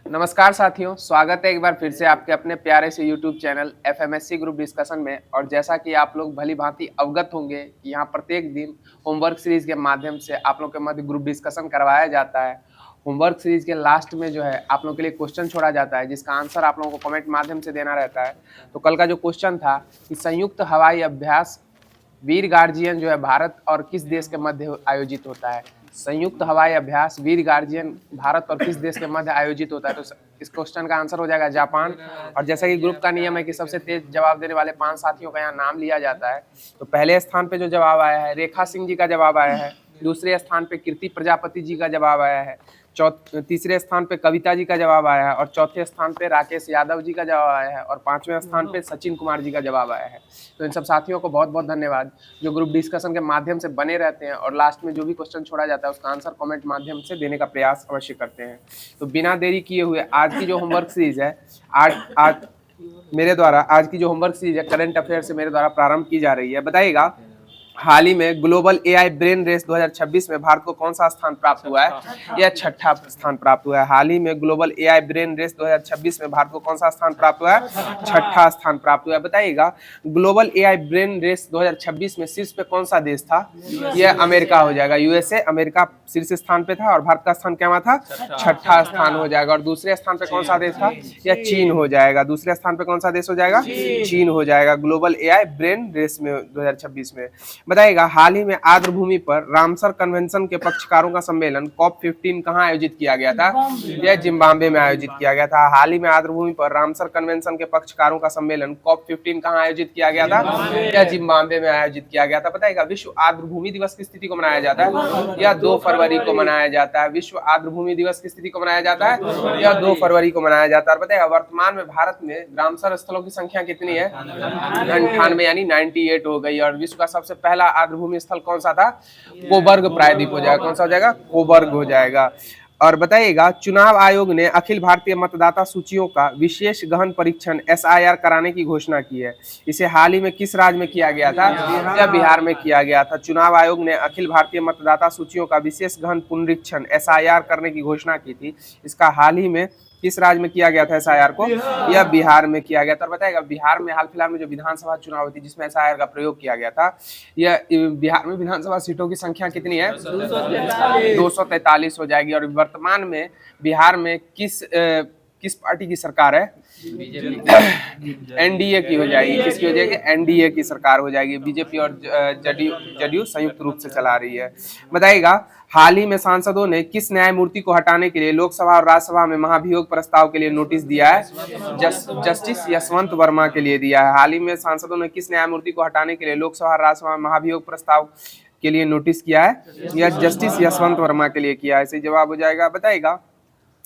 नमस्कार साथियों, स्वागत है एक बार फिर से आपके अपने प्यारे से YouTube चैनल एफएमएससी ग्रुप डिस्कशन में। और जैसा कि आप लोग भली भांति अवगत होंगे कि यहाँ प्रत्येक दिन होमवर्क सीरीज के माध्यम से आप लोग के मध्य ग्रुप डिस्कशन करवाया जाता है। होमवर्क सीरीज के लास्ट में जो है आप लोग के लिए क्वेश्चन छोड़ा जाता है, जिसका आंसर आप लोगों को कमेंट माध्यम से देना रहता है। तो कल का जो क्वेश्चन था कि संयुक्त हवाई अभ्यास वीर गार्जियन जो है भारत और किस देश के मध्य आयोजित होता है। संयुक्त हवाई अभ्यास वीर गार्जियन भारत और किस देश के मध्य आयोजित होता है। तो इस क्वेश्चन का आंसर हो जाएगा जापान। और जैसा कि ग्रुप का नियम है कि सबसे तेज जवाब देने वाले 5 साथियों का यहाँ नाम लिया जाता है। तो पहले स्थान पे जो जवाब आया है रेखा सिंह जी का जवाब आया है, दूसरे स्थान पे कीर्ति प्रजापति जी का जवाब आया है, तीसरे स्थान पे कविता जी का जवाब आया है, और चौथे स्थान पे राकेश यादव जी का जवाब आया है, और 5वें स्थान पे सचिन कुमार जी का जवाब आया है। तो इन सब साथियों को बहुत बहुत धन्यवाद जो ग्रुप डिस्कशन के माध्यम से बने रहते हैं और लास्ट में जो भी क्वेश्चन छोड़ा जाता है उसका आंसर कमेंट माध्यम से देने का प्रयास अवश्य करते हैं। तो बिना देरी किए हुए आज की जो होमवर्क सीरीज है आज मेरे द्वारा आज की जो होमवर्क सीरीज है करंट अफेयर से मेरे द्वारा प्रारंभ की जा रही है। बताइएगा, हाल ही में ग्लोबल एआई ब्रेन रेस 2026 में भारत को कौन सा स्थान प्राप्त हुआ है? यह छठा स्थान प्राप्त हुआ है। हाल ही में ग्लोबल एआई ब्रेन रेस 2026 में भारत को कौन सा स्थान प्राप्त हुआ है? छठा स्थान प्राप्त हुआ है। बताइएगा, ग्लोबल एआई ब्रेन रेस 2026 में शीर्ष पे कौन सा देश था? यह अमेरिका हो जाएगा। यूएसए अमेरिका शीर्ष स्थान पे था और भारत का स्थान क्या था? छठा स्थान हो जाएगा। और दूसरे स्थान पे कौन सा देश था? यह चीन हो जाएगा। दूसरे स्थान पे कौन सा देश हो जाएगा? चीन हो जाएगा ग्लोबल एआई ब्रेन रेस में 2026 में। बताइएगा, हाल ही में आर्द्रभूमि पर रामसर कन्वेंशन के पक्षकारों का सम्मेलन COP15 कहां आयोजित किया गया था? यह जिम्बाब्वे में आयोजित किया गया था। हाल ही में आर्द्रभूमि पर रामसर कन्वेंशन के पक्षकारों का सम्मेलन COP15 कहां आयोजित किया गया था? यह जिम्बाब्वे में आयोजित किया गया था। बताइएगा, विश्व आर्द्रभूमि दिवस की तिथि को मनाया जाता है? यह 2 फरवरी को मनाया जाता है। विश्व आर्द्रभूमि दिवस की तिथि को मनाया जाता है? यह 2 फरवरी को मनाया जाता है। बताइएगा, वर्तमान में भारत में रामसर स्थलों की संख्या कितनी है? 98 यानी 98 हो गई। और विश्व का सबसे पहला आर्द्रभूमि स्थल कौन सा था? कोबर्ग प्रायद्वीप हो जाएगा। कौन सा हो जाएगा? कोबर्ग हो जाएगा। और बताइएगा, चुनाव आयोग ने अखिल भारतीय मतदाता सूचियों का विशेष गहन परीक्षण SIR कराने की घोषणा की है। इसे हाल ही में किस राज्य में किया गया था? यह बिहार में किया गया था। चुनाव आयोग ने अखिल भारतीय मतदाता सूचियों का विशेष गहन पुनरीक्षण SIR करने की घोषणा की थी। इसका हाल ही में किस राज्य में किया गया था SIR को? यह बिहार में किया गया था। और बताएगा, बिहार में हाल फिलहाल में जो विधानसभा चुनाव हुई थी जिसमें SIR का प्रयोग किया गया था, यह बिहार में विधानसभा सीटों की संख्या कितनी है? 243 हो जाएगी। और वर्तमान में बिहार में किस पार्टी की सरकार है? एनडीए की हो जाएगी। किसकी हो जाएगी? एनडीए की सरकार हो जाएगी। बीजेपी और जदयू संयुक्त रूप से चला रही है। बताइएगा, हाल ही में सांसदों ने किस न्यायमूर्ति को हटाने के लिए लोकसभा और राज्यसभा में महाभियोग प्रस्ताव के लिए नोटिस दिया है? जस्टिस यशवंत वर्मा के लिए दिया है। हाल ही में सांसदों ने किस न्यायमूर्ति को हटाने के लिए लोकसभा और राज्यसभा में महाभियोग प्रस्ताव के लिए नोटिस किया है? यह जस्टिस यशवंत वर्मा के लिए किया है। सही जवाब हो जाएगा। बताइएगा,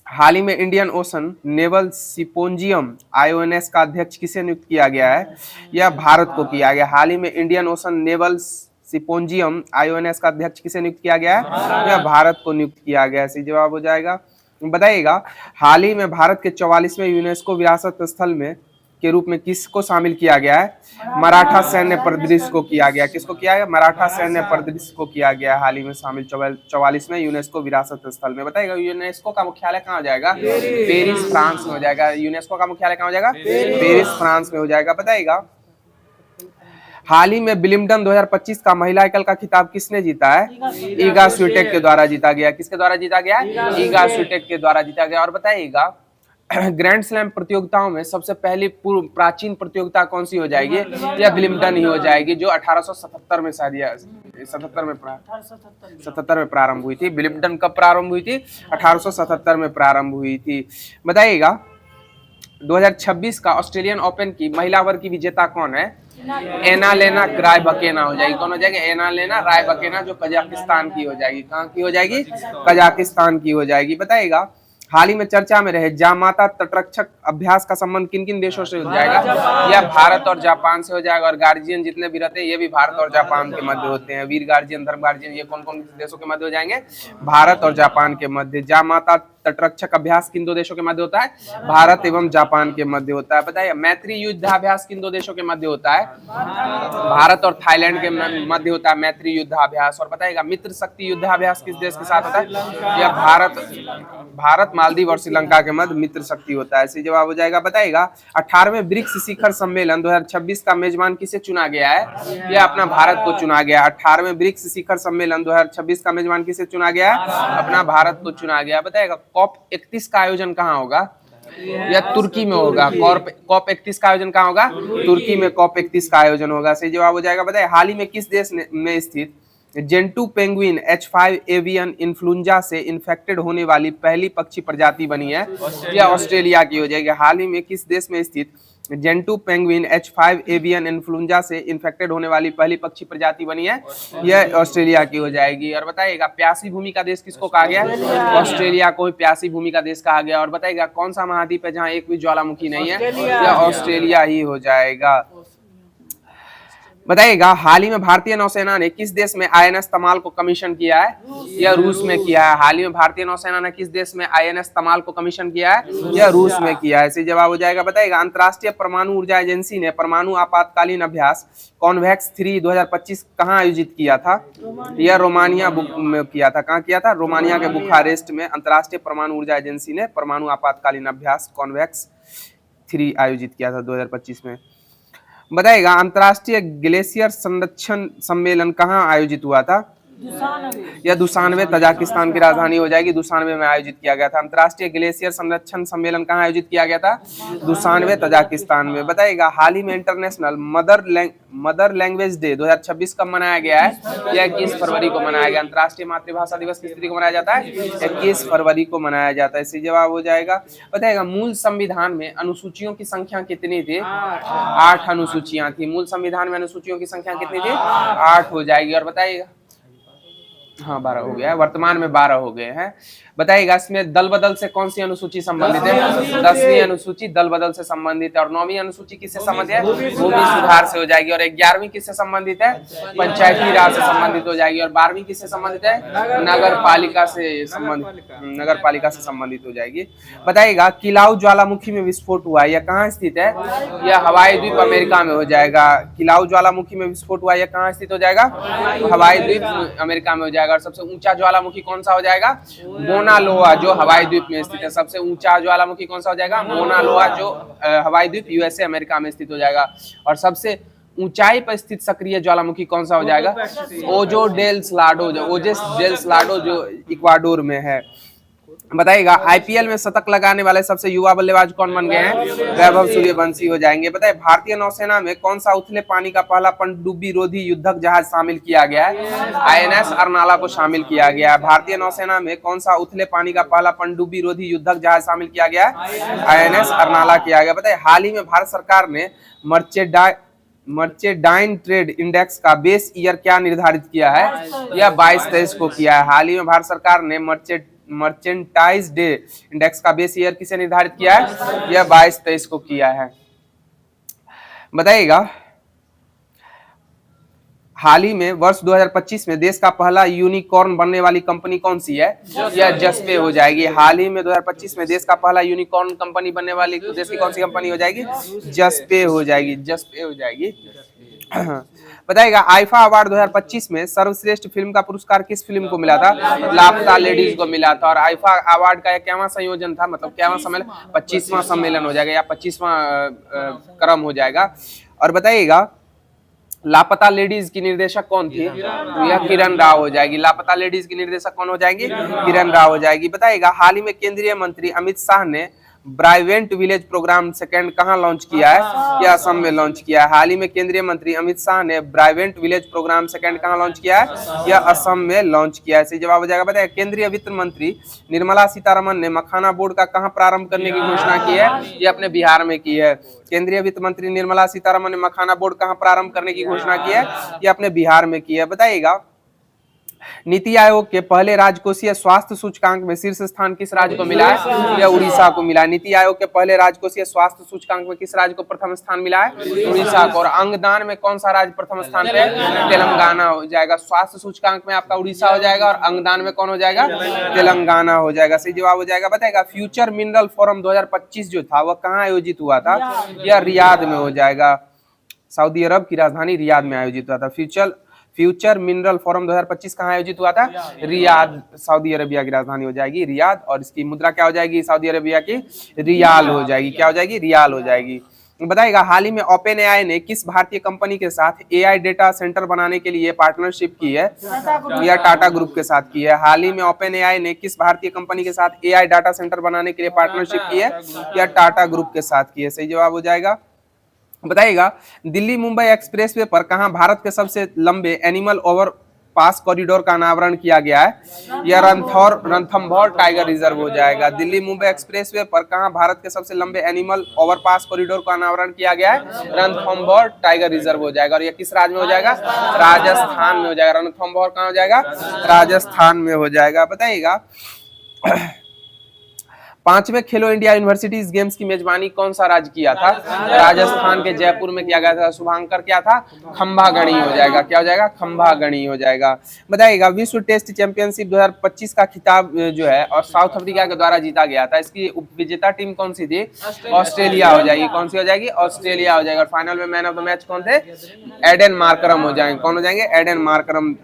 हाल ही में इंडियन ओशन नेवल सिपोंजियम IONS का अध्यक्ष किसे नियुक्त किया गया है? यह भारत को किया गया। हाल ही में इंडियन ओशन नेवल सिपोंजियम IONS का अध्यक्ष किसे नियुक्त किया गया है? यह भारत को नियुक्त किया गया है। सही जवाब हो जाएगा। बताइएगा, हाल ही में भारत के 44वें यूनेस्को विरासत स्थल में के रूप में किसको शामिल किया गया है? मराठा सैन्य परिदृश्य को किया गया। किसको किया गया? मराठा सैन्य परिदृश्य को किया गया हाल ही में शामिल 44वें यूनेस्को विरासत स्थल में। बताइएगा, यूनेस्को का मुख्यालय कहाँ हो जाएगा? पेरिस फ्रांस में हो जाएगा। यूनेस्को का मुख्यालय कहाँ हो जाएगा? पेरिस फ्रांस में हो जाएगा। बताइएगा, हाल ही में विलिम्बडन 2025 का महिला एकल का खिताब किसने जीता है? ईगा स्वीटेक के द्वारा जीता गया। किसके द्वारा जीता गया? ईगा स्वीटेक के द्वारा जीता गया। और बताइएगा, ग्रैंड स्लैम प्रतियोगिताओं में सबसे पहली पूर्व प्राचीन प्रतियोगिता कौन सी हो जाएगी? या विलिम्बडन ही हो जाएगी, जो 1877 में शायद 77 में प्रारंभ हुई थी। विलिम्बडन कब प्रारंभ हुई थी? 1877 में प्रारंभ हुई थी। बताइएगा, 2026 का ऑस्ट्रेलियन ओपन की महिला वर्ग की विजेता कौन है? एनालेना रायबकेना हो जाएगी। कौन हो जाएगी? एनालेना रायबकेना, जो कजाकिस्तान की हो जाएगी। कहाँ की हो जाएगी? कजाकिस्तान की हो जाएगी। बताइएगा, हाल ही में चर्चा में रहे जामाता तटरक्षक अभ्यास का संबंध किन किन देशों से हो जाएगा? यह भारत और जापान से हो जाएगा। और गार्जियन जितने भी रहते हैं ये भी भारत और जापान के मध्य होते हैं। वीर गार्जियन, धर्म गार्जियन, ये कौन कौन देशों के मध्य हो जाएंगे? भारत और जापान के मध्य। जामाता तटरक्षक अभ्यास किन दो देशों के मध्य होता है? भारत एवं जापान के मध्य होता है। बताइए मैत्री युद्धाभ्यास किन दो देशों के मध्य होता है? भारत और थाईलैंड के मध्य होता है मैत्री युद्धाभ्यास। और बताइएगा मित्र शक्ति युद्धाभ्यास किस देश के साथ होता है? यह भारत मालदीव और श्रीलंका के मध्य मित्र शक्ति होता है। सही जवाब हो जाएगा। बताइएगा 18वें ब्रिक्स शिखर सम्मेलन 2026 का मेजबान किसे चुना गया है? यह अपना भारत को चुना गया। 18वें ब्रिक्स शिखर सम्मेलन 2026 का मेजबान किसे चुना गया? अपना भारत को चुना गया। बताइएगा COP 31 का आयोजन कहाँ होगा? यह तुर्की में होगा। COP 31 का आयोजन कहाँ होगा? तुर्की में COP 31 का आयोजन होगा। सही जवाब हो जाएगा। बताइए हाल ही में किस देश में स्थित Gentoo penguin H5 avian influenza से इन्फेक्टेड होने वाली पहली पक्षी प्रजाति बनी है? यह ऑस्ट्रेलिया की हो जाएगी। हाल ही में किस देश में स्थित Gentoo penguin H5 avian influenza से इन्फेक्टेड होने वाली पहली पक्षी प्रजाति बनी है? यह ऑस्ट्रेलिया की हो जाएगी। और बताइएगा प्यासी भूमि का देश किसको कहा गया? ऑस्ट्रेलिया को प्यासी भूमि का देश कहा गया। और बताइएगा कौन सा महाद्वीप है जहाँ एक भी ज्वालामुखी नहीं है? यह ऑस्ट्रेलिया ही हो जाएगा। बताइएगा हाल ही में भारतीय नौसेना ने किस देश में INS तमाल को कमीशन किया है? यह रूस में किया है। हाल ही में भारतीय नौसेना ने किस देश में INS तमाल को कमीशन किया है? यह रूस में किया है। सही जवाब हो जाएगा। बताइएगा अंतर्राष्ट्रीय परमाणु ऊर्जा एजेंसी ने परमाणु आपातकालीन अभ्यास कॉन्वेक्स 3 2025 कहाँ आयोजित किया था? यह रोमानिया में किया था। कहाँ किया था? रोमानिया के बुखारेस्ट में अंतर्राष्ट्रीय परमाणु ऊर्जा एजेंसी ने परमाणु आपातकालीन अभ्यास कॉन्वेक्स 3 आयोजित किया था 2025 में। बताइएगा अंतर्राष्ट्रीय ग्लेशियर संरक्षण सम्मेलन कहाँ आयोजित हुआ था? यह दुशानबे तजाकिस्तान की राजधानी हो जाएगी। दुशानबे में आयोजित किया गया था। अंतर्राष्ट्रीय ग्लेशियर संरक्षण सम्मेलन कहाँ आयोजित किया गया था? दुशानबे तजाकिस्तान में। बताइएगा हाल ही में इंटरनेशनल मदर लैंग्वेज डे 2026 कब मनाया गया है? यह 21 फरवरी को मनाया गया। अंतर्राष्ट्रीय मातृभाषा दिवस किस तिथि को मनाया जाता है? 21 फरवरी को मनाया जाता है। सही जवाब हो जाएगा। बताइएगा मूल संविधान में अनुसूचियों की संख्या कितनी थी? 8 अनुसूचियां थी। मूल संविधान में अनुसूचियों की संख्या कितनी थी? 8 हो जाएगी। और बताइएगा हाँ 12 हो गया है। वर्तमान में 12 हो गए हैं। बताइएगा इसमें दल बदल से कौन सी अनुसूची संबंधित है? 10वीं अनुसूची दल बदल से संबंधित है। और 9वीं अनुसूची किससे संबंधित है? भूमि सुधार से हो जाएगी। और 11वीं किससे संबंधित है? पंचायती राज से संबंधित हो जाएगी। और 12वीं किससे संबंधित है? नगर पालिका से संबंधित हो जाएगी। बताइएगा किलाउ ज्वालामुखी में विस्फोट हुआ है, यह कहाँ स्थित है? यह हवाई द्वीप अमेरिका में हो जाएगा। किलाउ ज्वालामुखी में विस्फोट हुआ, यह कहाँ स्थित हो जाएगा? हवाई द्वीप अमेरिका में हो जाएगा। और सबसे ऊंचा ज्वालामुखी कौन सा हो जाएगा? मोना लोआ, जो हवाई द्वीप में स्थित है। सबसे ऊंचा ज्वालामुखी कौन सा हो जाएगा? मोना लोआ, जो हवाई द्वीप USA अमेरिका में स्थित हो जाएगा। और सबसे ऊंचाई पर स्थित सक्रिय ज्वालामुखी कौन सा हो जाएगा? ओजेस डेल स्लाडो, जो इक्वाडोर में है। बताइएगा IPL में शतक लगाने वाले सबसे युवा बल्लेबाज कौन बन गए हैं? वैभव सूर्यवंशी हो जाएंगे। बताइए भारतीय नौसेना में कौन सा उथले पानी का पहला पनडुब्बी रोधी युद्धक जहाज शामिल किया गया है? INS अर्नाला को शामिल किया गया है। भारतीय नौसेना में कौन सा उथले पानी का पहला पनडुब्बी रोधी युद्धक जहाज शामिल किया गया है? INS अर्नाला किया गया। बताइए हाल ही में भारत सरकार ने मर्चेंडाइन ट्रेड इंडेक्स का बेस ईयर क्या निर्धारित किया है? यह 22-23 को किया है। हाल ही में भारत सरकार ने मर्चेंटाइज डे इंडेक्स का बेस ईयर किसे निर्धारित किया है? यह 22-23 को किया है। बताइएगा हाल ही में वर्ष 2025 में देश का पहला यूनिकॉर्न बनने वाली कंपनी कौन सी है? यह जस्पे हो जाएगी। हाल ही में 2025 में देश का पहला यूनिकॉर्न कंपनी बनने वाली देश की कौन सी कंपनी हो जाएगी? जस्पे हो जाएगी। बताइएगा आईफा अवार्ड 2025 में सर्वश्रेष्ठ फिल्म का पुरस्कार किस फिल्म को मिला था? लापता लेडीज को मिला था। और आईफा अवार्ड का क्या संयोजन था, मतलब क्या सम्मेलन? 25वां सम्मेलन हो जाएगा या 25वां क्रम हो जाएगा। और बताइएगा लापता लेडीज की निर्देशक कौन थी? यह किरण राव हो जाएगी। लापता लेडीज की निर्देशक कौन हो जाएंगी? किरण राव हो जाएगी। बताइएगा हाल ही में केंद्रीय मंत्री अमित शाह ने ब्राइवेंट विलेज प्रोग्राम सेकंड कहां लॉन्च किया है? यह असम में लॉन्च किया है। हाल ही में केंद्रीय मंत्री अमित शाह ने ब्राइवेंट विलेज प्रोग्राम सेकंड कहां लॉन्च किया है? यह असम में लॉन्च किया है। सही जवाब हो जाएगा। बताइए केंद्रीय वित्त मंत्री निर्मला सीतारमन ने मखाना बोर्ड का कहां प्रारंभ करने की घोषणा की है? यह अपने बिहार में की है। केंद्रीय वित्त मंत्री निर्मला सीतारमन ने मखाना बोर्ड कहां प्रारंभ करने की घोषणा की है? यह अपने बिहार में की है। बताइएगा नीति आयोग के पहले राजकोषीय स्वास्थ्य सूचकांक में शीर्ष स्थान किस राज्य को मिला है? यह उड़ीसा को मिला है। नीति आयोग के पहले राजकोषीय स्वास्थ्य सूचकांक में किस राज्य को प्रथम स्थान मिला है? उड़ीसा को। और अंगदान में कौन सा राज्य प्रथम स्थान पे? तेलंगाना हो जाएगा। स्वास्थ्य सूचकांक में आपका उड़ीसा हो जाएगा और अंगदान में कौन हो जाएगा? तेलंगाना हो जाएगा। सही जवाब हो जाएगा। बताएगा फ्यूचर मिनरल फोरम 2025 जो था वह कहाँ आयोजित हुआ था? यह रियाद में हो जाएगा। सऊदी अरब की राजधानी रियाद में आयोजित हुआ था। फ्यूचर मिनरल फोरम 2025 कहाँ आयोजित हुआ था? रियाद, सऊदी अरेबिया की राजधानी हो जाएगी रियाद। और इसकी मुद्रा क्या हो जाएगी? सऊदी अरेबिया की रियाल हो जाएगी। क्या हो जाएगी? रियाल हो जाएगी। बताइएगा हाल ही में ओपन एआई ने किस भारतीय कंपनी के साथ एआई डेटा सेंटर बनाने के लिए पार्टनरशिप की है? या टाटा ग्रुप के साथ की है। हाल ही में ओपन एआई ने किस भारतीय कंपनी के साथ एआई डाटा सेंटर बनाने के लिए पार्टनरशिप की है? या टाटा ग्रुप के साथ की है। सही जवाब हो जाएगा। बताइएगा दिल्ली मुंबई एक्सप्रेसवे पर कहां भारत के सबसे लंबे एनिमल ओवर पास कॉरिडोर का अनावरण किया गया है? यह रणथंभौर टाइगर रिजर्व हो जाएगा। दिल्ली मुंबई एक्सप्रेसवे पर कहां भारत के सबसे लंबे एनिमल ओवर पास कॉरिडोर का अनावरण किया गया है? रणथंभौर टाइगर रिजर्व हो जाएगा। और यह किस राज्य में हो जाएगा? राजस्थान में हो जाएगा। रणथंभौर कहां हो जाएगा? राजस्थान में हो जाएगा। बताइएगा 5वें खेलो इंडिया यूनिवर्सिटीज गेम्स की मेजबानी कौन सा राज्य किया था? राजस्थान के जयपुर में किया गया था। शुभांकर क्या था? खंभागणी हो जाएगा। क्या हो जाएगा? खंभागणी हो जाएगा। बताइएगा विश्व टेस्ट चैंपियनशिप 2025 का खिताब जो है और साउथ अफ्रीका के द्वारा जीता गया था। इसकी उपविजेता टीम कौन सी थी? ऑस्ट्रेलिया हो जाएगी। कौन सी हो जाएगी? ऑस्ट्रेलिया हो जाएगी। और फाइनल में मैन ऑफ द मैच कौन थे? एडन मार्करम हो जाएंगे। कौन हो जाएंगे? Aiden Markram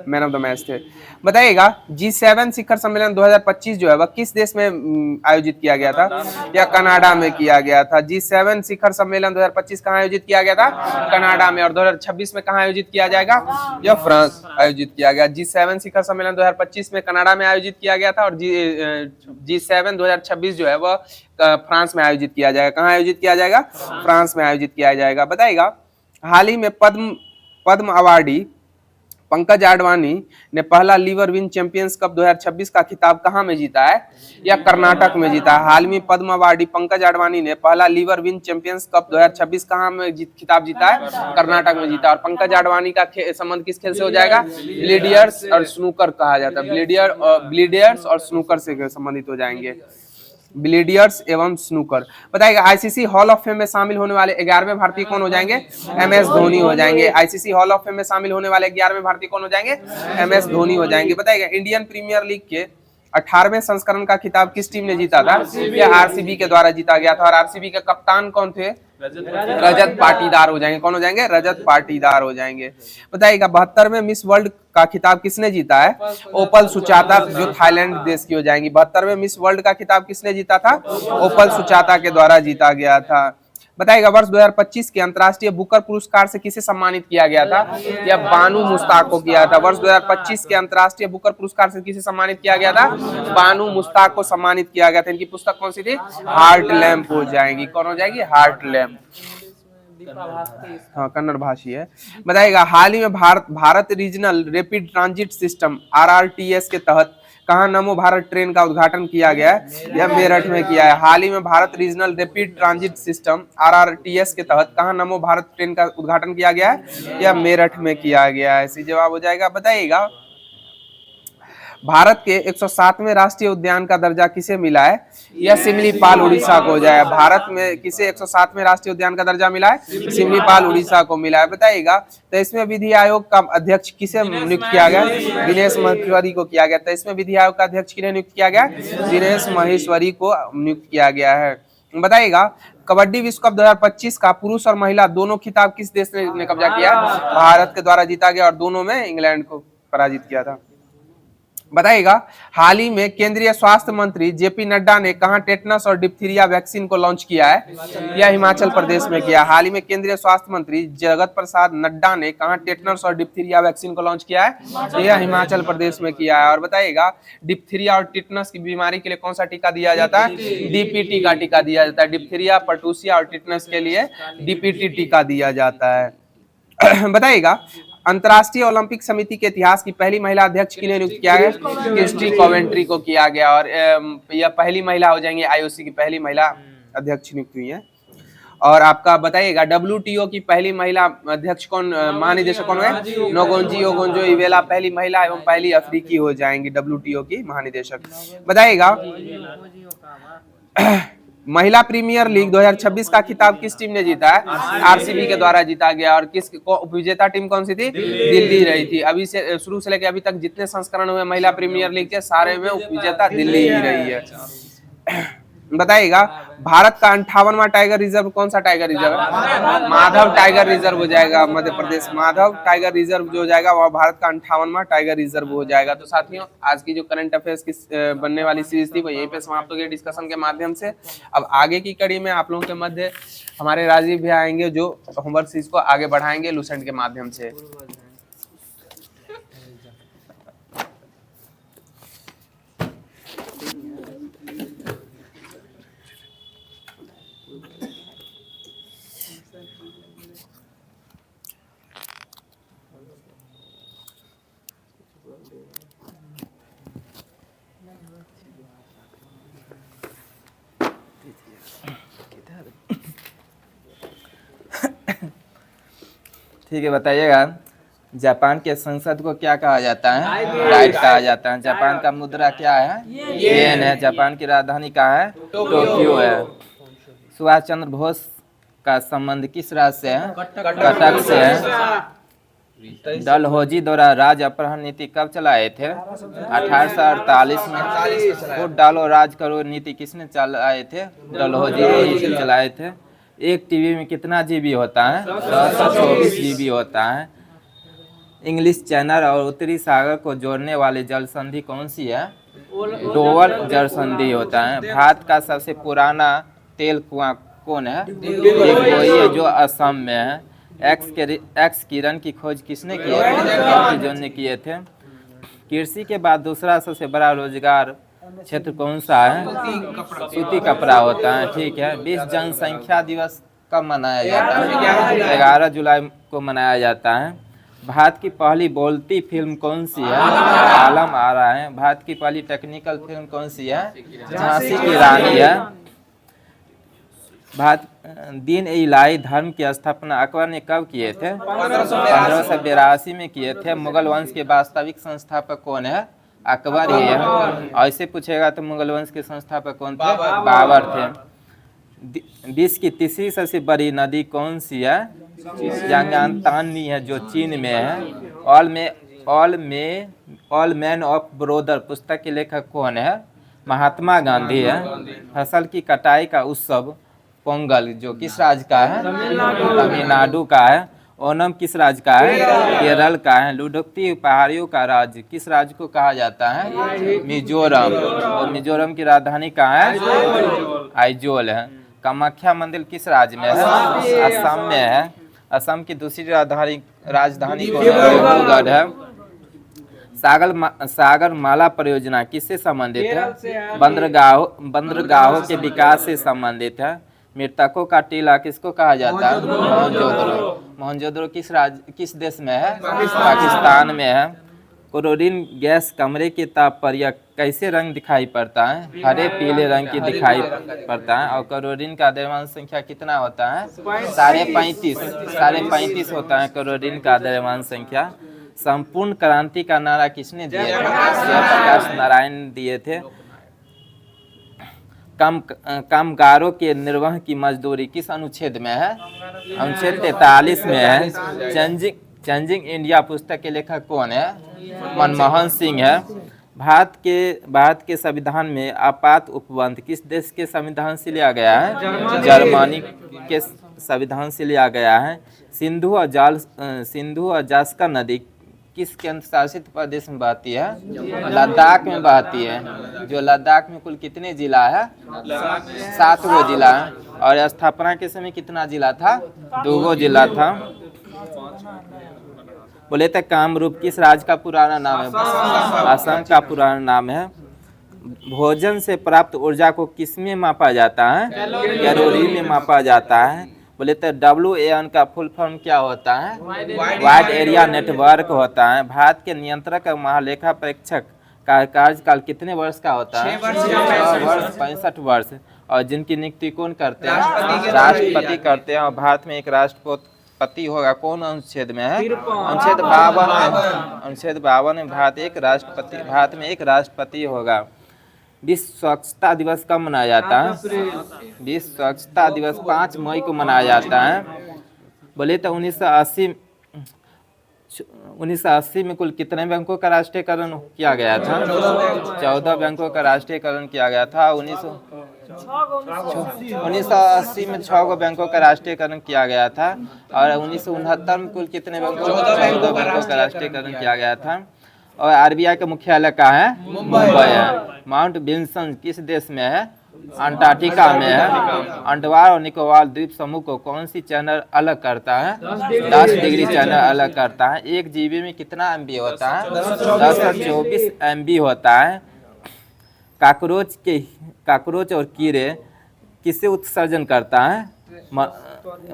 man of the match थे। बताइएगा G7 शिखर सम्मेलन 2025 जो है वह किस देश में आयोजित किया गया था? या कनाडा में किया गया था। G7 शिखर सम्मेलन 2025 कहाँ आयोजित किया गया था? कनाडा में। और 2026 में कहाँ आयोजित किया जाएगा? यह फ्रांस आयोजित किया गया। G7 शिखर सम्मेलन 2025 में कनाडा में आयोजित किया गया था। और G7 2026 जो है वह फ्रांस में आयोजित किया जाएगा। कहाँ आयोजित किया जाएगा? फ्रांस में आयोजित किया जाएगा। बताइएगा हाल ही में पद्म अवार्डी पंकज आडवाणी ने पहला लीवर विन चैंपियंस कप 2026 का खिताब कहां में जीता है? या कर्नाटक में जीता है। हाल में पद्म अवार्डी पंकज आडवाणी ने पहला लीवर विन चैंपियंस कप 2026 कहां में खिताब जीता है? कर्नाटक में जीता। और पंकज आडवाणी का संबंध किस खेल से हो जाएगा? बिलियर्ड्स और स्नूकर कहा जाता है। बिलियर्ड्स और स्नूकर से संबंधित हो जाएंगे। बिलियर्ड्स एवं स्नूकर। बताइएगा आईसीसी हॉल ऑफ फेम में शामिल होने वाले 11वें भारतीय कौन हो जाएंगे? एमएस धोनी हो जाएंगे। आईसीसी हॉल ऑफ फेम में शामिल होने वाले 11वें भारतीय कौन हो जाएंगे? एमएस धोनी हो जाएंगे। बताइएगा इंडियन प्रीमियर लीग के 18वें संस्करण का खिताब किस टीम ने जीता था? यह आरसीबी के द्वारा जीता गया था। और आरसीबी के कप्तान कौन थे? रजत पाटीदार हो जाएंगे। कौन हो जाएंगे? रजत पाटीदार हो जाएंगे। बताइएगा 72वें मिस वर्ल्ड का खिताब किसने जीता है? ओपल सुचाता जो थाईलैंड देश की हो जाएंगी। 72वें मिस वर्ल्ड का खिताब किसने जीता था? ओपल सुचाता के द्वारा जीता गया था। बताइएगा वर्ष 2025 के अंतर्राष्ट्रीय बुकर पुरस्कार से किसे सम्मानित किया गया था? या बानू मुश्ताक को किया था। वर्ष 2025 के अंतर्राष्ट्रीय बुकर पुरस्कार से किसे सम्मानित किया गया था? बानू मुश्ताक को सम्मानित किया गया था। इनकी पुस्तक कौन सी थी? हार्ट लैम्प हो जाएगी। कौन हो जाएगी? Heart lamp. हाँ कन्नड़ भाषी है। बताइएगा हाल ही में Bharat regional rapid transit system RRTS के तहत कहाँ नमो भारत ट्रेन का उद्घाटन किया गया है? यह मेरठ में किया है। हाल ही में Bharat regional rapid transit system RRTS के तहत कहाँ नमो भारत ट्रेन का उद्घाटन किया गया है? यह मेरठ में किया गया है। इसी जवाब हो जाएगा। बताइएगा भारत के 107वें राष्ट्रीय उद्यान का दर्जा किसे मिला है? यह सिमलीपाल उड़ीसा को हो जाए। भारत में किसे 107वें राष्ट्रीय उद्यान का दर्जा मिला है? सिमलीपाल उड़ीसा को मिला है। बताइएगा 23वें विधि आयोग का अध्यक्ष किसे नियुक्त किया गया? दिनेश महेश्वरी को किया गया। 23वें विधि आयोग का अध्यक्ष किन्हें नियुक्त किया गया? दिनेश महेश्वरी को नियुक्त किया गया है। बताइएगा कबड्डी विश्व कप 2025 का पुरुष और महिला दोनों खिताब किस देश ने कब्जा किया? भारत के द्वारा जीता गया। और दोनों में इंग्लैंड को पराजित किया था। बताइएगा हाल ही में केंद्रीय स्वास्थ्य मंत्री जेपी नड्डा ने कहां टेटनस और डिप्थीरिया वैक्सीन को लॉन्च किया है? यह हिमाचल प्रदेश में किया। हाल ही में केंद्रीय स्वास्थ्य मंत्री जगत प्रसाद नड्डा ने कहां टेटनस और डिप्थीरिया वैक्सीन को लॉन्च किया है? यह हिमाचल प्रदेश में किया है। और बताइएगा डिप्थीरिया और टिटनस की बीमारी के लिए कौन सा टीका दिया जाता है? DPT का टीका दिया जाता है। डिप्थीरिया, पर्टूसिया और टिटनस के लिए DPT टीका दिया जाता है। बताइएगा अंतर्राष्ट्रीय ओलंपिक समिति के इतिहास की पहली महिला अध्यक्ष किन्हें नियुक्त किया गया? क्रिस्टी कॉवेंट्री को किया गया। और यह पहली महिला हो जाएंगे, IOC की पहली महिला अध्यक्ष नियुक्त हुई है। और आपका बताइएगा WTO की पहली महिला अध्यक्ष कौन, महानिदेशक कौन है? नोगोंजी ओगोंजो इवेला पहली महिला एवं पहली अफ्रीकी हो जाएंगी WTO की महानिदेशक। बताइएगा महिला प्रीमियर लीग 2026 का खिताब किस टीम ने जीता है? RCB के द्वारा जीता गया। और किस विजेता टीम कौन सी थी? दिल्ली रही थी। अभी से शुरू से लेकर अभी तक जितने संस्करण हुए महिला प्रीमियर लीग के, सारे में उपविजेता दिल्ली ही रही है। बताइएगा भारत का 58वां टाइगर रिजर्व कौन सा टाइगर रिजर्व है? माधव टाइगर रिजर्व हो जाएगा मध्य प्रदेश। माधव टाइगर रिजर्व जो हो जाएगा वह भारत का 58वां टाइगर रिजर्व हो जाएगा। तो साथियों आज की जो करंट अफेयर्स की बनने वाली सीरीज थी वो यहीं पे समाप्त हो गई डिस्कशन के माध्यम से। अब आगे की कड़ी में आप लोगों के मध्य हमारे राजीव भी आएंगे जो होमवर्क सीरीज को आगे बढ़ाएंगे लूसेंट के माध्यम से। ठीक है, बताइएगा जापान के संसद को क्या कहा जाता है? राइट कहा जाता है। जापान का मुद्रा क्या है? येन है। जापान की राजधानी कहाँ है? टोक्यो है। सुभाष चंद्र बोस का संबंध किस राज्य से है? कटक से है। डलहौजी द्वारा राज अपहरण नीति कब चलाए थे? 1848 में। वोट डालो राज करो नीति किसने चलाए थे? डलहौजी जी चलाए थे। एक टीवी में कितना जीबी होता है? 224 जीबी होता है। इंग्लिश चैनल और उत्तरी सागर को जोड़ने वाली जल संधि कौन सी है? डोवर जल संधि होता है। भारत का सबसे पुराना तेल कुआं कौन है? वही है जो असम में है। एक्स किरण की खोज किसने की है? जॉन ने किए थे। कृषि के बाद दूसरा सबसे बड़ा रोजगार क्षेत्र कौन सा है? सूती कपड़ा होता है। ठीक है। विश्व जनसंख्या दिवस कब मनाया जाता है? 11 जुलाई को मनाया जाता है। भारत की पहली बोलती फिल्म कौन सी है? आलम आ रहा है। भारत की पहली टेक्निकल फिल्म कौन सी है? झांसी की रानी है। भारत दीन इलाही धर्म की स्थापना अकबर ने कब किए थे? 1582 में किए थे। मुगल वंश के वास्तविक संस्थापक कौन है? अकबर ही है। ऐसे पूछेगा तो मुगल वंश के संस्थापक कौन थे? बाबर थे। विश्व की तीसरी सबसे बड़ी नदी कौन सी है? यांगतानी है जो चीन में है। ऑल मैन ऑफ ब्रोदर पुस्तक के लेखक कौन है? महात्मा गांधी है। फसल की कटाई का उत्सव पोंगल जो किस राज्य का है? तमिलनाडु का है। ओणम किस राज्य का है? केरल का है। लुडोक्ती पहाड़ियों का राज्य किस राज्य को कहा जाता है? मिजोरम। और मिजोरम की राजधानी कहाँ है? आइजोल है। कामाख्या मंदिर किस राज्य में है? असम में है। असम की दूसरी राजधानी डिब्रूगढ़ है। सागर माला परियोजना किससे संबंधित है? बंदरगाहों के विकास से संबंधित है। मृतकों का टीला किसको कहा जाता है? मोहनजोदड़ो किस देश में है? पाकिस्तान में है। क्लोरीन गैस कमरे के ताप पर यह कैसे रंग दिखाई पड़ता है? हरे पीले रंग की दिखाई पड़ता है। और क्लोरीन का द्रव्यमान संख्या कितना होता है? 35.5 होता है क्लोरीन का द्रव्यमान संख्या। संपूर्ण क्रांति का नारा किसने दिया था? जयप्रकाश नारायण दिए थे। कामगारों के निर्वाह की मजदूरी किस अनुच्छेद में है? अनुच्छेद 43 में है। चेंजिंग इंडिया पुस्तक के लेखक कौन है? मनमोहन सिंह है। भारत के संविधान में आपात उपबंध किस देश के संविधान से लिया गया है? जर्मनी के संविधान से लिया गया है। सिंधु और जास्का नदी किस केंद्र शासित प्रदेश में बहती है? लद्दाख में बहती है। जो लद्दाख में कुल कितने जिला है? 7 गो जिला है। और स्थापना के समय कितना जिला था? 2 गो जिला था। बोले तो कामरूप किस राज्य का पुराना नाम है? असम का पुराना नाम है। भोजन से प्राप्त ऊर्जा को किस में मापा जाता है? कैलोरी में मापा जाता है। बोले तो WAN का फुल फॉर्म क्या होता है? वाइड एरिया नेटवर्क होता है। भारत के नियंत्रक और महालेखा परीक्षक का कार्यकाल कितने वर्ष का होता है? 6 वर्ष 65 वर्ष। और जिनकी नियुक्ति कौन करते हैं? राष्ट्रपति करते हैं। और भारत में एक राष्ट्रपति होगा, कौन अनुच्छेद में है? अनुच्छेद 52 में। अनुच्छेद 52 में भारत में एक राष्ट्रपति होगा। विश्व स्वच्छता दिवस कब मनाया जाता है? विश्व स्वच्छता दिवस 5 मई को मनाया जाता है। बोले तो 1980 में कुल कितने बैंकों का राष्ट्रीयकरण किया गया था? 14 बैंकों का राष्ट्रीयकरण किया गया था। 1980 में 6 बैंकों का राष्ट्रीयकरण किया गया था। और 1969 में कुल कितने बैंकों? 14 बैंकों का राष्ट्रीयकरण किया गया था। और आरबीआई का मुख्यालय कहाँ है? मुंबई है। माउंट विल्सन किस देश में है? अंटार्कटिका में है। अंडमान और निकोबार द्वीप समूह को कौन सी चैनल अलग करता है? 10 डिग्री चैनल अलग करता है। एक जीबी में कितना एमबी होता है? 1024 एमबी होता है। काकरोच और कीड़े किससे उत्सर्जन करता है?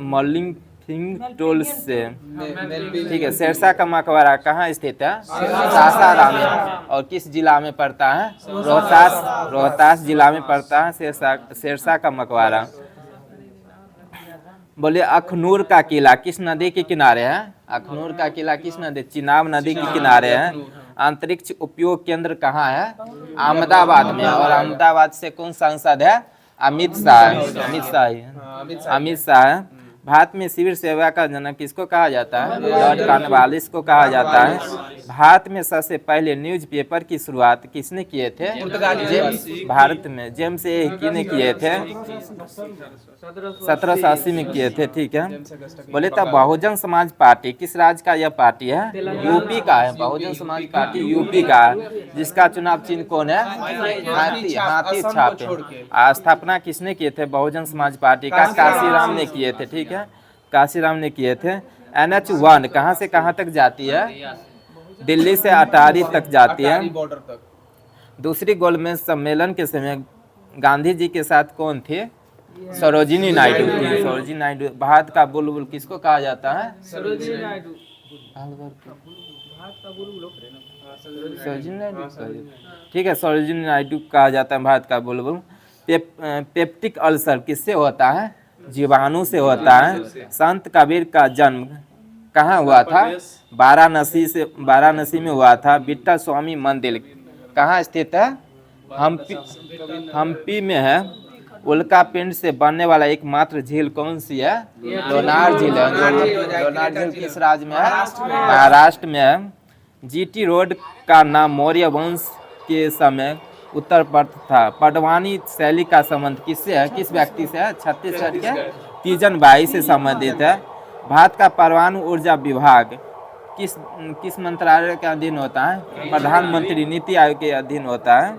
मॉलिंग टोल से। ठीक है। शेरशाह का मकबरा कहाँ स्थित है? सासाराम में। और किस जिला में पड़ता है? रोहतास जिला में पड़ता है शेरशाह का मकबरा। बोले अखनूर का किला किस नदी के किनारे है? अखनूर का किला किस नदी? चिनाब नदी के किनारे है। अंतरिक्ष उपयोग केंद्र कहाँ है? अहमदाबाद में। और अहमदाबाद से कौन सांसद है? अमित शाह है। भारत में सिविल सेवा का जनक किसको कहा जाता है? लॉर्ड कॉर्नवालिस को कहा जाता है। भारत में सबसे पहले न्यूज़पेपर की शुरुआत किसने किए थे? भारत में जेम्स ए ने किए थे। 1780 में किए थे। ठीक है। बोले तो बहुजन समाज पार्टी किस राज्य का यह पार्टी है? यूपी का है। बहुजन समाज पार्टी यूपी का है। जिसका चुनाव चिन्ह कौन है? हाथी छाप। स्थापना किसने किए थे बहुजन समाज पार्टी का? काशीराम ने किए थे। ठीक है। काशीराम ने किए थे। NH1 कहाँ से कहाँ तक जाती है? दिल्ली से अटारी तक जाती है। दूसरी गोलमेज सम्मेलन के समय गांधी जी के साथ कौन थे? सरोजिनी नायडू थी। सरोजिनी नायडू। भारत का बुलबुल किसको कहा जाता है? सरोजिनी नायडू। ठीक है। सरोजिनी नायडू कहा जाता है भारत का बुलबुल। पेप्टिक अल्सर किससे होता है? जीवाणु से होता है। संत कबीर का जन्म कहाँ हुआ था? वाराणसी में हुआ था। विट्ठल स्वामी मंदिर कहाँ स्थित है? हम्पी में है। उल्का पिंड से बनने वाला एकमात्र झील कौन सी है? लोनार झील है। लोनार झील किस राज्य में है? महाराष्ट्र में है। जीटी रोड का नाम मौर्य वंश के समय उत्तर प्रदेश था। पडवानी शैली का संबंध किससे है? किस व्यक्ति से है? छत्तीसगढ़ के तीजन बाई से संबंधित है। भारत का परमाणु ऊर्जा विभाग किस मंत्रालय के अधीन होता है? प्रधानमंत्री नीति आयोग के अधीन होता है।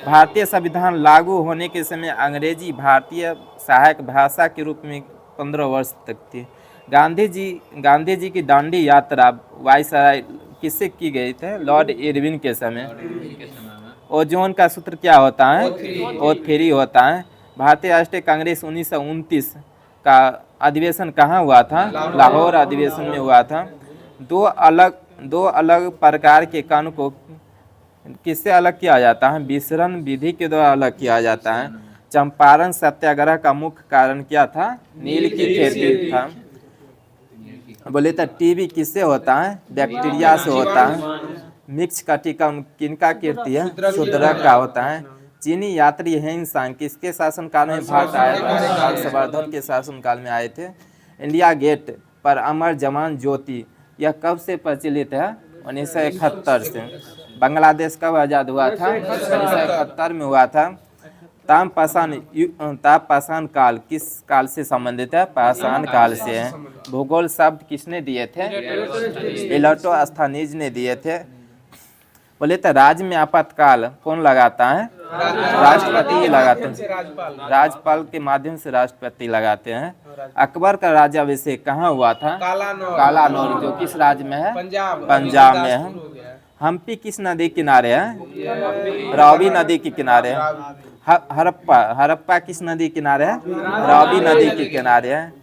भारतीय संविधान लागू होने के समय अंग्रेजी भारतीय सहायक भाषा के रूप में 15 वर्ष तक थी। गांधी जी की दांडी यात्रा वायसराय किससे की गई थे? लॉर्ड इरविन के समय। ओजोन का सूत्र क्या होता है? O3 होता है। भारतीय राष्ट्रीय कांग्रेस 1929 का अधिवेशन कहाँ हुआ था? लाहौर अधिवेशन में हुआ था। दो अलग प्रकार के कण को किससे अलग किया जाता है? विसरण विधि के द्वारा अलग किया जाता है। चंपारण सत्याग्रह का मुख्य कारण क्या था? नील की खेती था। बोले तो टीबी किससे होता है? बैक्टीरिया से होता है। मिक्स कटिकम किनका कीर्ति है? शूद्रक का होता है। चीनी यात्री हेंग सांग किसके शासनकाल में भारत आए थे? हर्षवर्धन के शासनकाल में आए थे। इंडिया गेट पर अमर जवान ज्योति यह कब से प्रचलित है? 1971 से। बांग्लादेश कब आज़ाद हुआ था? 1971 में हुआ था। तापपाषाण काल किस काल से संबंधित है? पाषाण काल से है। भूगोल शब्द किसने दिए थे? एराटोस्थेनीज ने दिए थे। बोले तो राज्य में आपातकाल कौन लगाता है? राष्ट्रपति ही लगाते हैं। राज्यपाल के माध्यम से राष्ट्रपति लगाते हैं। अकबर का राज्याभिषेक कहाँ हुआ था? कालानौर जो किस राज्य में है? पंजाब में है। हम्पी किस नदी किनारे है? रावी नदी के किनारे है। हड़प्पा किस नदी किनारे है? रावी नदी के किनारे है।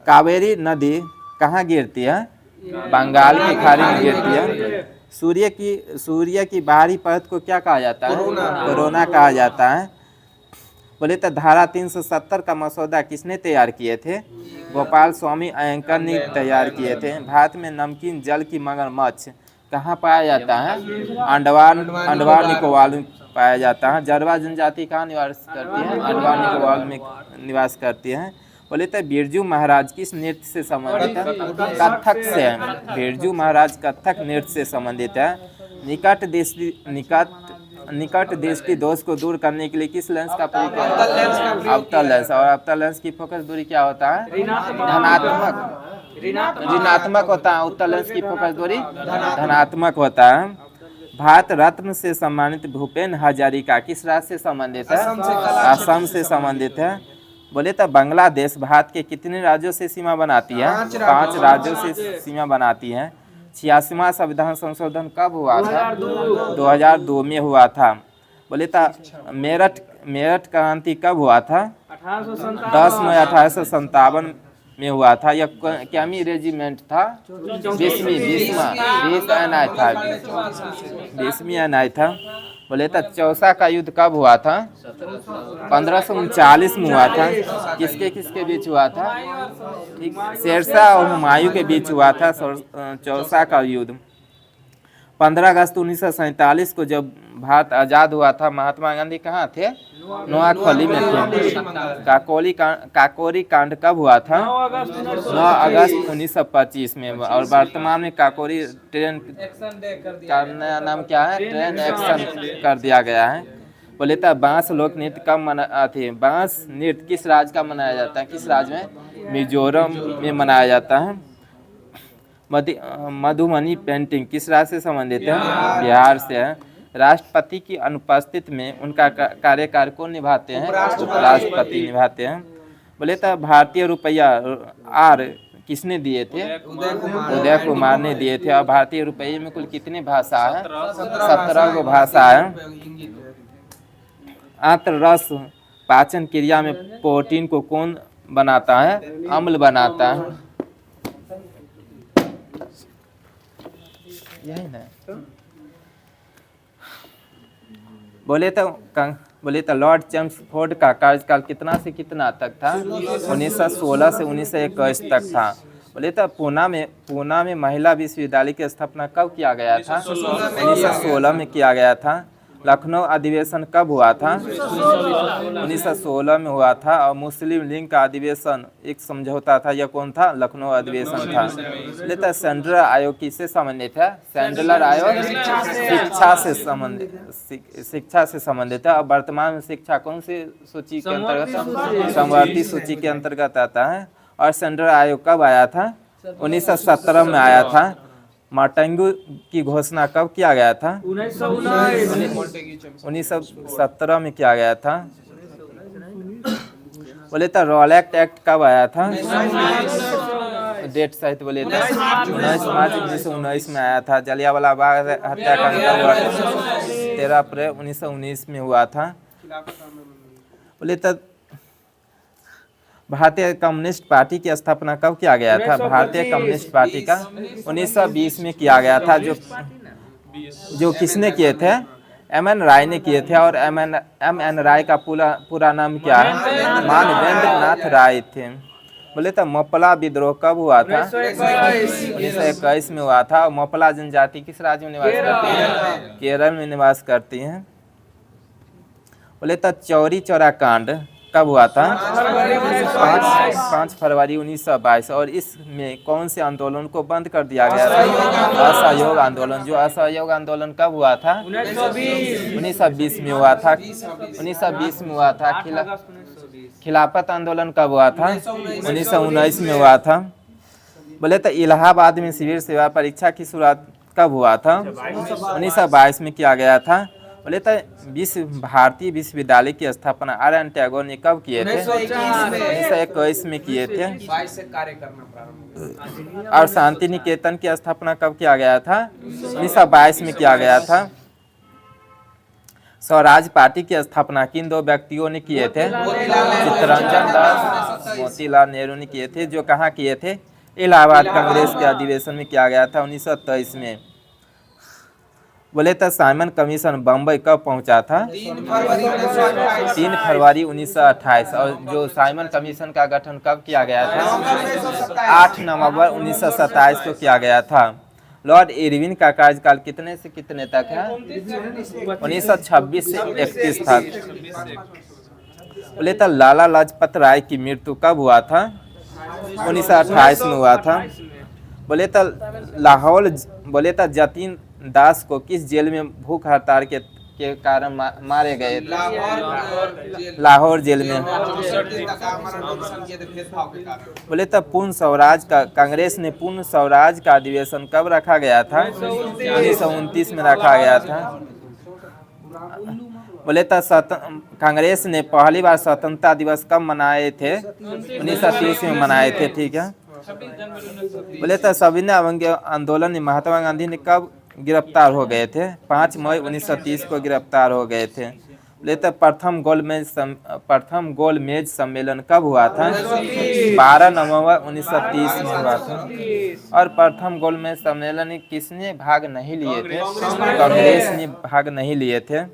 कावेरी नदी कहाँ गिरती है? बंगाल की खाड़ी में गिरती है। सूर्य की बाहरी परत को क्या कहा जाता है? कोरोना कहा जाता है। बोले तो धारा 370 का मसौदा किसने तैयार किए थे? गोपाल स्वामी अयंकर ने तैयार किए थे। भारत में नमकीन जल की मगरमच्छ कहाँ पाया जाता है? अंडमान निकोबार में पाया जाता है। जरवा जनजाति कहाँ निवास करती है? अंडमान निकोबार में निवास करती है। बोले तो बिरजू महाराज किस नृत्य से संबंधित है? कथक से है। बिरजू महाराज कथक नृत्य से संबंधित है। निकट दृष्टि दोष को दूर करने के लिए किस लेंस का प्रयोग किया जाता है? अवतल लेंस। और अवतल लेंस की फोकस दूरी क्या होता है? ऋणात्मक होता है। उत्तल लेंस की फोकस दूरी धनात्मक होता है। भारत रत्न से सम्मानित भूपेन हजारिका किस राज्य से संबंधित है? असम से संबंधित है। बोले तो बांग्लादेश भारत के कितने राज्यों से सीमा बनाती है? 5 राज्यों से सीमा बनाती है। 86वां संविधान संशोधन कब हुआ था? 2002 में हुआ था। बोले तो मेरठ क्रांति कब हुआ था? 10 मई 1857 में हुआ था। यह कैमी रेजिमेंट था? 20वीं एनआई था। बोले तो चौसा का युद्ध कब हुआ था? 1539 में हुआ था। किसके किसके बीच हुआ था? ठीक, शेरशाह और हुमायूं के बीच हुआ था चौसा का युद्ध। 15 अगस्त 1947 को जब भारत आज़ाद हुआ था, महात्मा गांधी कहाँ थे? नोआखली में थे। काकोरी कांड कब हुआ था? 9 अगस्त 1925 में। और वर्तमान में काकोरी ट्रेन का नया नाम क्या है? ट्रेन एक्शन कर दिया गया है। बोले तो बांस लोक नृत्य कब मनाते? बांस नृत्य किस राज्य का मनाया जाता है? किस राज्य में? मिजोरम में मनाया जाता है। मधुबनी पेंटिंग किस राज्य से संबंधित है? बिहार से है। राष्ट्रपति की अनुपस्थिति में उनका कार्यकाल कौन निभाते हैं? राष्ट्रपति निभाते हैं। बोले तो भारतीय रुपया आर किसने दिए थे? उदय कुमार ने दिए थे। और भारतीय रुपये में कुल कितनी भाषा है? 17 गो भाषा है। आंत्र रस पाचन क्रिया में प्रोटीन को कौन बनाता है? अम्ल बनाता है। यही ना। बोले तो लॉर्ड चेम्सफोर्ड का कार्यकाल कितना से कितना तक था? 1916 से 1921 तक था। बोले तो पूना में महिला विश्वविद्यालय की स्थापना कब किया गया था? 1916 में किया गया था। लखनऊ अधिवेशन कब हुआ था? 1916 में हुआ था। और मुस्लिम लीग का अधिवेशन एक समझौता था, यह कौन था? लखनऊ अधिवेशन था। लेकिन सेंट्रल आयोग किससे संबंधित है? सेंट्रल आयोग शिक्षा से संबंधित है। और वर्तमान में शिक्षा कौन सी सूची के अंतर्गत? समवर्ती सूची के अंतर्गत आता है। और सेंट्रल आयोग कब आया था? 1917 में आया था। मार्टेंगू की घोषणा कब किया गया था? 1917 में किया गया था। बोले तो रॉलेट एक्ट कब आया था? डेट सहित बोले तो 19 मार्च 1919 में आया था। जलियांवाला बाग हत्याकांड कब हुआ था? 13 अप्रैल 1919 में हुआ था। बोले तो भारतीय कम्युनिस्ट पार्टी की स्थापना कब किया गया था? भारतीय कम्युनिस्ट पार्टी का 1920 में किया गया था। जो किसने किए थे? एम.एन. राय ने किए थे। और एम.एन. राय का पूरा नाम क्या है? मानवेंद्र नाथ राय थे। बोले तो मोपला विद्रोह कब हुआ था? 1921 में हुआ था। और मोपला जनजाति किस राज्य में निवास करती है? केरल में निवास करती हैं। बोले तो चौरी चौरा कांड कब हुआ था? 5 फरवरी 1922। और इसमें कौन से आंदोलन को बंद कर दिया गया था? असहयोग आंदोलन। जो असहयोग आंदोलन कब हुआ था? 1920 में हुआ था। 1920 में हुआ था। खिलाफत आंदोलन कब हुआ था? 1919 में हुआ था। बोले तो इलाहाबाद में सिविल सेवा परीक्षा की शुरुआत कब हुआ था? 1922 में किया गया था। बोले तो भारतीय विश्वविद्यालय की स्थापना आर.एन. टैगोर ने कब किए थे? 1921 में किए थे। और शांति निकेतन की स्थापना कब किया गया था? 1922 में किया गया था। स्वराज पार्टी की स्थापना किन 2 व्यक्तियों ने किए थे? चित्तरंजन दास मोतीलाल नेहरू ने किए थे। जो कहाँ किए थे? इलाहाबाद कांग्रेस के अधिवेशन में किया गया था 1923 में। बोले तो साइमन कमीशन बम्बई कब पहुंचा था? 3 फरवरी 1928। और जो साइमन कमीशन का गठन कब किया गया था? 8 नवंबर 1927 को किया गया था। लॉर्ड इरविन का कार्यकाल कितने से कितने तक है? 1926 से 31 तक। बोले तो लाला लाजपत राय की मृत्यु कब हुआ था? 1928 में हुआ था। बोले तो बोले तो जतीन दास को किस जेल में भूख हड़ताल के कारण मारे गए? लाहौर जेल में। बोले तो पूर्ण स्वराज का कांग्रेस ने पूर्ण स्वराज का अधिवेशन कब रखा गया था? 1929 में रखा गया था। बोले तो कांग्रेस ने पहली बार स्वतंत्रता दिवस कब मनाए थे? 1930 में मनाए थे। ठीक है। बोले तो सविनय अवज्ञा आंदोलन में महात्मा गांधी ने कब गिरफ्तार हो गए थे? 5 मई 1930 को गिरफ्तार हो गए थे। बोले तो प्रथम गोलमेज सम्मेलन कब हुआ था? 12 नवंबर 1930 में हुआ था। और प्रथम गोलमेज सम्मेलन में किसने भाग नहीं लिए थे? कांग्रेस ने भाग नहीं लिए थे।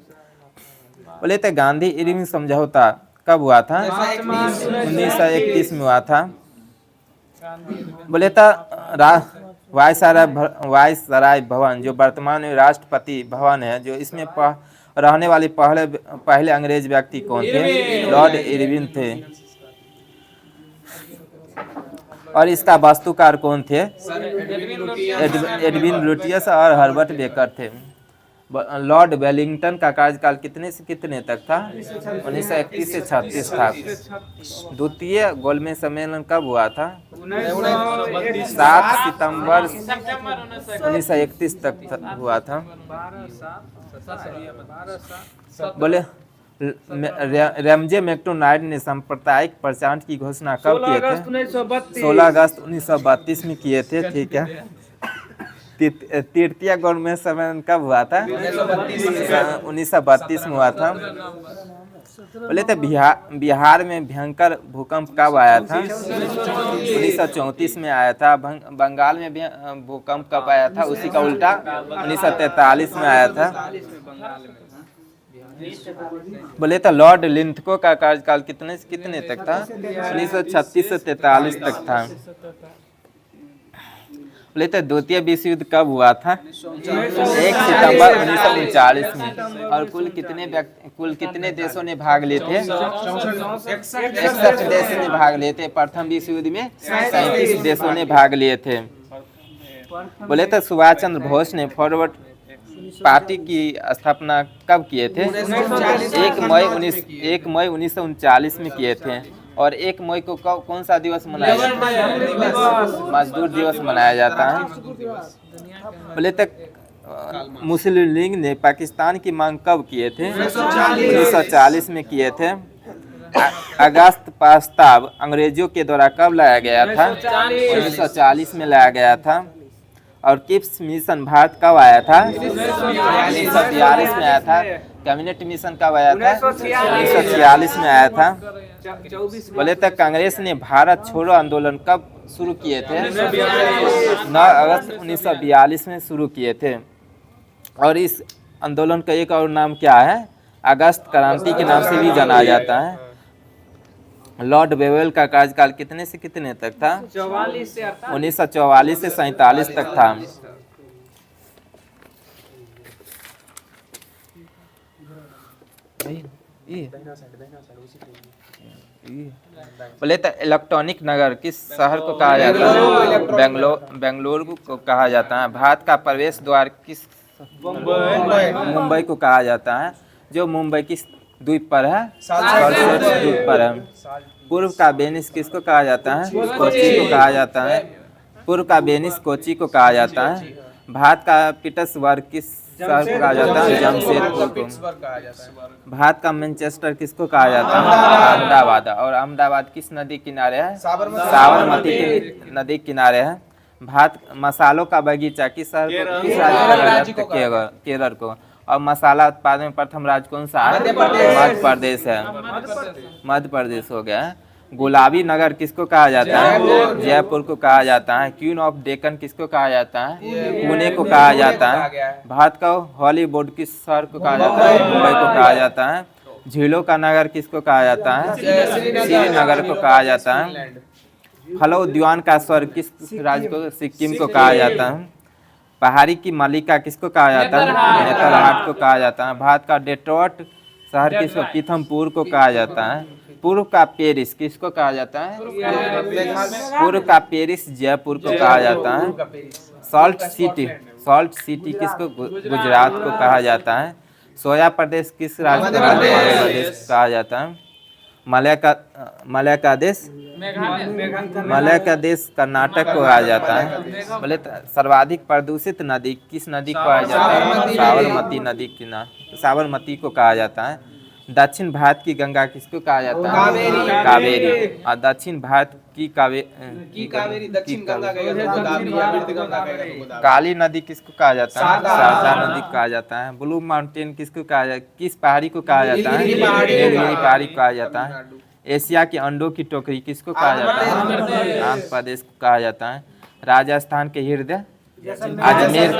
बोले तो गांधी इरविन समझौता कब हुआ था? 1931 में हुआ था। बोले तो वायसराय भवन जो वर्तमान में राष्ट्रपति भवन है, जो इसमें रहने वाले पहले अंग्रेज व्यक्ति कौन थे? लॉर्ड इरविन थे। और इसका वास्तुकार कौन थे? एडविन लुटियस और हर्बर्ट बेकर थे। लॉर्ड वेलिंगटन का कार्यकाल कितने से कितने तक था? 1931 से 36 था। द्वितीय गोलमेज सम्मेलन कब हुआ था? 7 सितंबर 1931 तक हुआ था। बोले रैमजे मैक्डोनाल्ड ने सांप्रदायिक प्रचार की घोषणा कब किए थे? 16 अगस्त 1932 में किए थे। ठीक है। तृतीय गोलमेज सम्मेलन कब हुआ था? 1932 में हुआ था। बोले तो बिहार में भयंकर भूकंप कब आया था? 1934 में आया था। बंगाल में भूकंप कब आया था? उसी का उल्टा 1943 में आया था। बोले तो लॉर्ड लिंथको का कार्यकाल कितने से कितने तक था? 1936 से 43 तक था। बोले तो द्वितीय विश्व युद्ध कब हुआ था? 1 सितंबर 1939 में। और कुल कितने देशों ने भाग लिए थे? 61 देशों ने भाग लिए थे। प्रथम विश्व युद्ध में 37 देशों ने भाग लिए थे। बोले तो सुभाष चंद्र बोस ने फॉरवर्ड पार्टी की स्थापना कब किए थे? 1 मई 1939 में किए थे। और 1 मई को कौन सा दिवस मनाया जाता है? मजदूर दिवस मनाया जाता है। बोले तक मुस्लिम लीग ने पाकिस्तान की मांग कब किए थे? 1940 में किए थे। अगस्त प्रस्ताव अंग्रेजों के द्वारा कब लाया गया था? 1940 में लाया गया था। और किप्स मिशन भारत कब आया था? 1942 में आया था। कैबिनेट मिशन कब आया था? 1946 में आया था। बोले तक कांग्रेस ने भारत छोड़ो आंदोलन कब शुरू किए थे? 9 अगस्त 1942 में शुरू किए थे। और इस आंदोलन का एक और नाम क्या है? अगस्त क्रांति के नाम से भी जाना जाता है। लॉर्ड वेवेल का कार्यकाल कितने से कितने तक था? 1944 से 47 तक था। बोले तो इलेक्ट्रॉनिक नगर किस शहर को कहा जाता है? बेंगलुरु को कहा जाता है। भारत का प्रवेश द्वार किस? मुंबई को कहा जाता है, जो मुंबई किस द्वीप पर है? द्वीप पर है। पूर्व का वेनिस किसको कहा जाता है? कोची को कहा जाता है। पूर्व का वेनिस कोची को कहा जाता है। भारत का पीटर्सबर्ग किस शहर को कहा जाता है? जमशेदपुर को। भारत का मैनचेस्टर किसको कहा जाता है? अहमदाबाद। और अहमदाबाद किस नदी किनारे है? साबरमती की नदी किनारे है। भारत मसालों का बगीचा किस शहर को, किस राज्य को कहा जाता है? केरल को। और मसाला उत्पादन में प्रथम राज्य कौन सा है? मध्य प्रदेश है। मध्य प्रदेश हो गया है। गुलाबी नगर किसको कहा जाता है? जयपुर को कहा जाता है। क्वीन ऑफ डेक्कन किसको कहा जाता है? पुणे को कहा जाता है। भारत का हॉलीवुड किस शहर को कहा जाता है? मुंबई को कहा जाता है। झीलों का नगर किसको कहा जाता है? श्रीनगर को कहा जाता है। फलों उद्यान का स्वर्ग किस राज्य को? सिक्किम को कहा जाता है। पहाड़ी की मल्लिका किसको कहा जाता है? नेतरहाट को कहा जाता है। भारत का डेट्रॉइट शहर किसको? पीथमपुर को कहा जाता है। पूर्व का पेरिस किसको कहा जाता है? पूर्व का पेरिस जयपुर को कहा जाता है। सॉल्ट सिटी किसको? गुजरात को कहा जाता है। सोया प्रदेश किस राज्य को? मध्य प्रदेश कहा जाता है। मलय का देश कर्नाटक को कहा जाता है। बोले सर्वाधिक प्रदूषित नदी किस नदी को कहा जाता है? साबरमती नदी की साबरमती को कहा जाता है। दक्षिण भारत की गंगा किसको कहा जाता है? कावेरी। और दक्षिण भारत की काली नदी किसको कहा जाता है? शारदा नदी को कहा जाता है। ब्लू माउंटेन किसको कहा जाता है? किस पहाड़ी को कहा जाता है? नीलगिरी पहाड़ी को कहा जाता है। एशिया के अंडों की टोकरी किसको कहा जाता है? आंध्र प्रदेश को कहा जाता है। राजस्थान के हृदय अजमेर,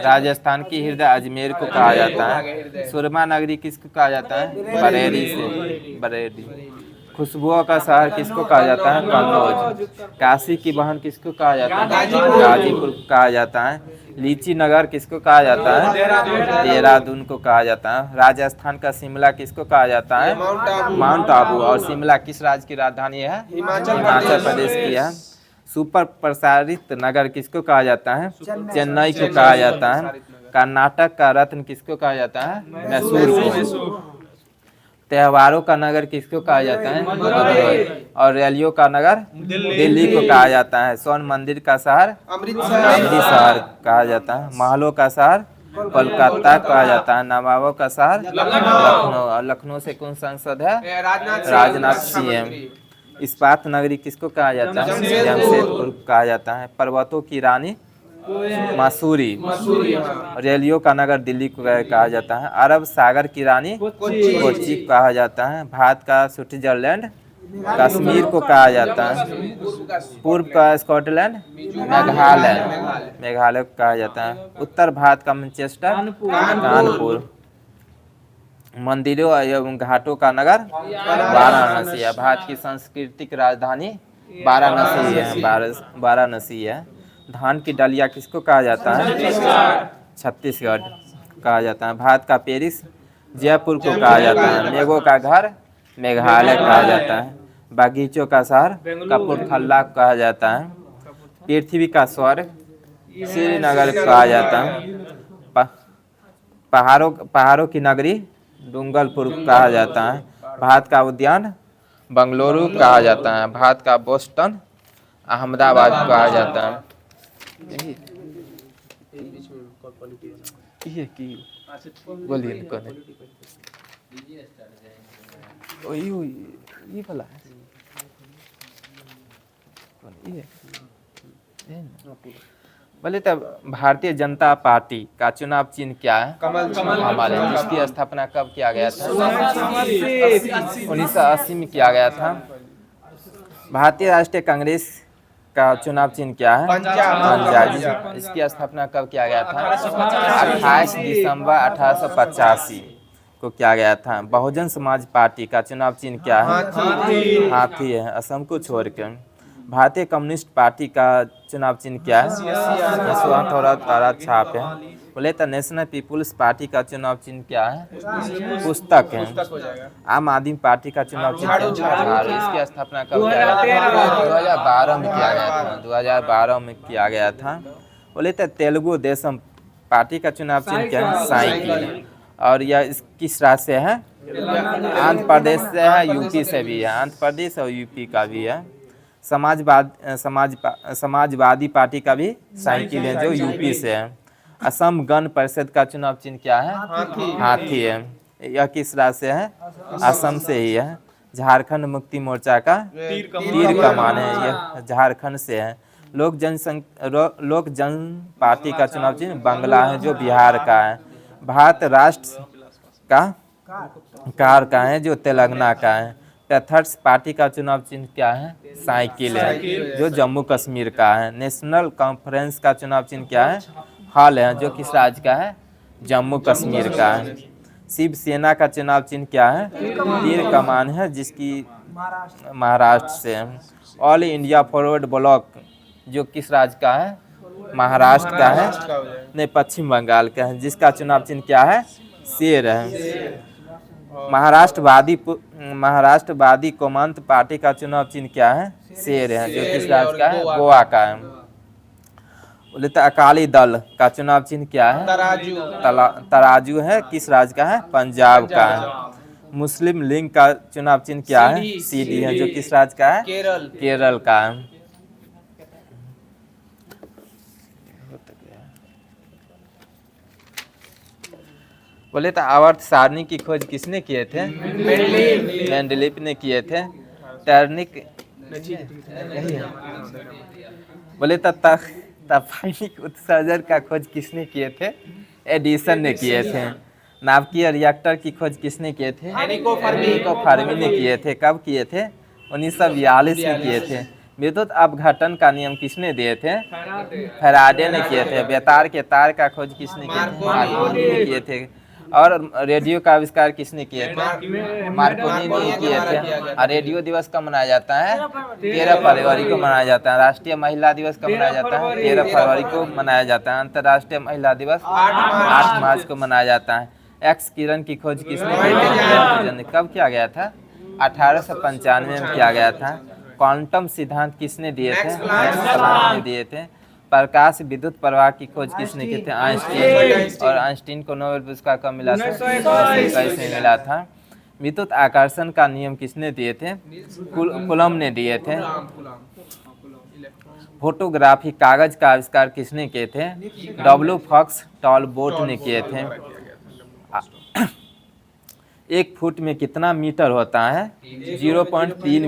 राजस्थान की हृदय अजमेर को कहा जाता है। सुरमा नगरी किसको कहा जाता है? बरेली। खुशबुओं का शहर किसको कहा जाता है? कन्नौज। काशी की बहन किसको कहा जाता है? गाजीपुर को कहा जाता है। लीची नगर किसको कहा जाता है? देहरादून को कहा जाता है। राजस्थान का शिमला किसको कहा जाता है? माउंट आबू। और शिमला किस राज्य की राजधानी है? हिमाचल प्रदेश की है। सुपर प्रसारित नगर किसको कहा जाता है? चेन्नई को कहा जाता है। कर्नाटक का रत्न किसको कहा जाता है? मैसूर को। त्योहारों का नगर किसको कहा जाता है? और रैलियों का नगर दिल्ली को कहा जाता है। स्वर्ण मंदिर का शहर अमृतसर कहा जाता है। महलों का शहर कोलकाता कहा जाता है। नवाबों का शहर लखनऊ। और लखनऊ से कौन सांसद है? राजनाथ सिंह। इस्पात नगरी किसको कहा जाता है? जमशेदपुर कहा जाता है। पर्वतों की रानी मसूरी। रेलियो का नगर दिल्ली को कहा जाता है। अरब सागर की रानी कोच्चि कहा जाता है। भारत का स्विट्जरलैंड कश्मीर को कहा जाता है। पूर्व का स्कॉटलैंड मेघालय को कहा जाता है। उत्तर भारत का मैनचेस्टर कानपुर। मंदिरों एवं घाटों का नगर वाराणसी है। भारत की सांस्कृतिक राजधानी वाराणसी है। धान की डलिया किसको कहा जाता है? छत्तीसगढ़ कहा जाता है। भारत का पेरिस जयपुर को कहा जाता है। मेघों का घर मेघालय कहा जाता है। बागीचों का शहर कपूरथला कहा जाता है। पृथ्वी का स्वर्ग श्रीनगर कहा जाता है। पहाड़ों की नगरी डूंगरपुर कहा जाता है। भारत का उद्यान बंगलुरु कहा जाता है। भारत का बोस्टन अहमदाबाद कहा जाता है। बोलिए बोले तब भारतीय जनता पार्टी का चुनाव चिन्ह क्या है? कमल है। इसकी स्थापना कब किया गया था? 1980 में किया गया था। भारतीय राष्ट्रीय कांग्रेस का चुनाव चिन्ह क्या है? पंजा। इसकी स्थापना कब किया गया था? 28 दिसंबर 1885 को किया गया था। बहुजन समाज पार्टी का चुनाव चिन्ह क्या है? हाथी है, असम को छोड़कर। भारतीय कम्युनिस्ट पार्टी का चुनाव चिन्ह क्या है? थोड़ा छाप है। बोले तो नेशनल पीपुल्स पार्टी का चुनाव चिन्ह क्या है? पुस्तक है। आम आदमी पार्टी का चुनाव चिन्ह इसकी स्थापना कब किया गया था? 2012 में किया गया था। 2012 में किया गया था। बोले तो तेलुगु देशम पार्टी का चुनाव चिन्ह क्या है? साइकिल। और यह किस राज्य से है? आंध्र प्रदेश से है, यूपी से भी है। आंध्र प्रदेश और यूपी का भी है। समाजवादी पार्टी का भी साइकिल है जो यूपी से है। असम गण परिषद का चुनाव चिन्ह क्या है? हाथी है। यह किस राज्य से है? असम से ही है। झारखंड मुक्ति मोर्चा का तीर कमान है, यह झारखंड से है। लोक जन पार्टी का चुनाव चिन्ह बंगला है जो बिहार का है। भारत राष्ट्र का कार का है जो तेलंगाना का है। पैथर्स पार्टी का चुनाव चिन्ह क्या है? साइकिल है, जो जम्मू कश्मीर का है। नेशनल कॉन्फ्रेंस का चुनाव चिन्ह क्या है? हल है, जो किस राज्य का है? जम्मू कश्मीर का है। शिवसेना का चुनाव चिन्ह क्या है? तीर कमान है, जिसकी महाराष्ट्र से है। ऑल इंडिया फॉरवर्ड ब्लॉक जो किस राज्य का है? महाराष्ट्र का है, नहीं पश्चिम बंगाल का है, जिसका चुनाव चिन्ह क्या है? शेर है। महाराष्ट्रवादी कौमांत पार्टी का चुनाव चिन्ह क्या है? शेर है, जो किस राज्य का है? गोवा का है। बोले तो अकाली दल का चुनाव चिन्ह क्या है? तराजू है, किस राज्य का है? पंजाब का है। मुस्लिम लीग का चुनाव चिन्ह क्या है? सीडी है, जो किस राज्य का है? केरल का है। बोले तो आवर्त सारणी की खोज किसने किए थे? मेंडलीफ ने किए थे। टर्निक बोले तो तफाइनिक उत्सर्जन का खोज किसने किए थे? एडिसन ने किए थे। नाभिकीय रिएक्टर की खोज किसने किए थे? एनिको फर्मी ने किए थे। कब किए थे? 1942 में किए थे। विद्युत अपघटन का नियम किसने दिए थे? फैराडे ने किए थे। बेतार के तार का खोज किसने किए थे? मार्कोनी ने किए थे। और रेडियो का आविष्कार किसने किए थे? मार्कोनी ने किए थे। और रेडियो दिवस कब मनाया जाता है? 13 फरवरी को मनाया जाता है। राष्ट्रीय महिला दिवस कब मनाया जाता है? 13 फरवरी को मनाया जाता है। अंतर्राष्ट्रीय महिला दिवस 8 मार्च को मनाया जाता है। एक्स किरण की खोज किसने की थी? कब किया गया था? 1895 में किया गया था। क्वांटम सिद्धांत किसने दिए थे? मैक्स प्लांक ने दिए थे। प्रकाश विद्युत प्रवाह की खोज किसने की थी? आइंस्टीन। और आइंस्टीन को नोबेल पुरस्कार कब मिला था? 1921 में मिला था। विद्युत आकर्षण का नियम किसने दिए थे? कूलम ने दिए थे। फोटोग्राफी कागज का आविष्कार किसने किए थे? डब्ल्यू फॉक्स टॉलबोट ने किए थे। 1 फुट में कितना मीटर होता है? 0.3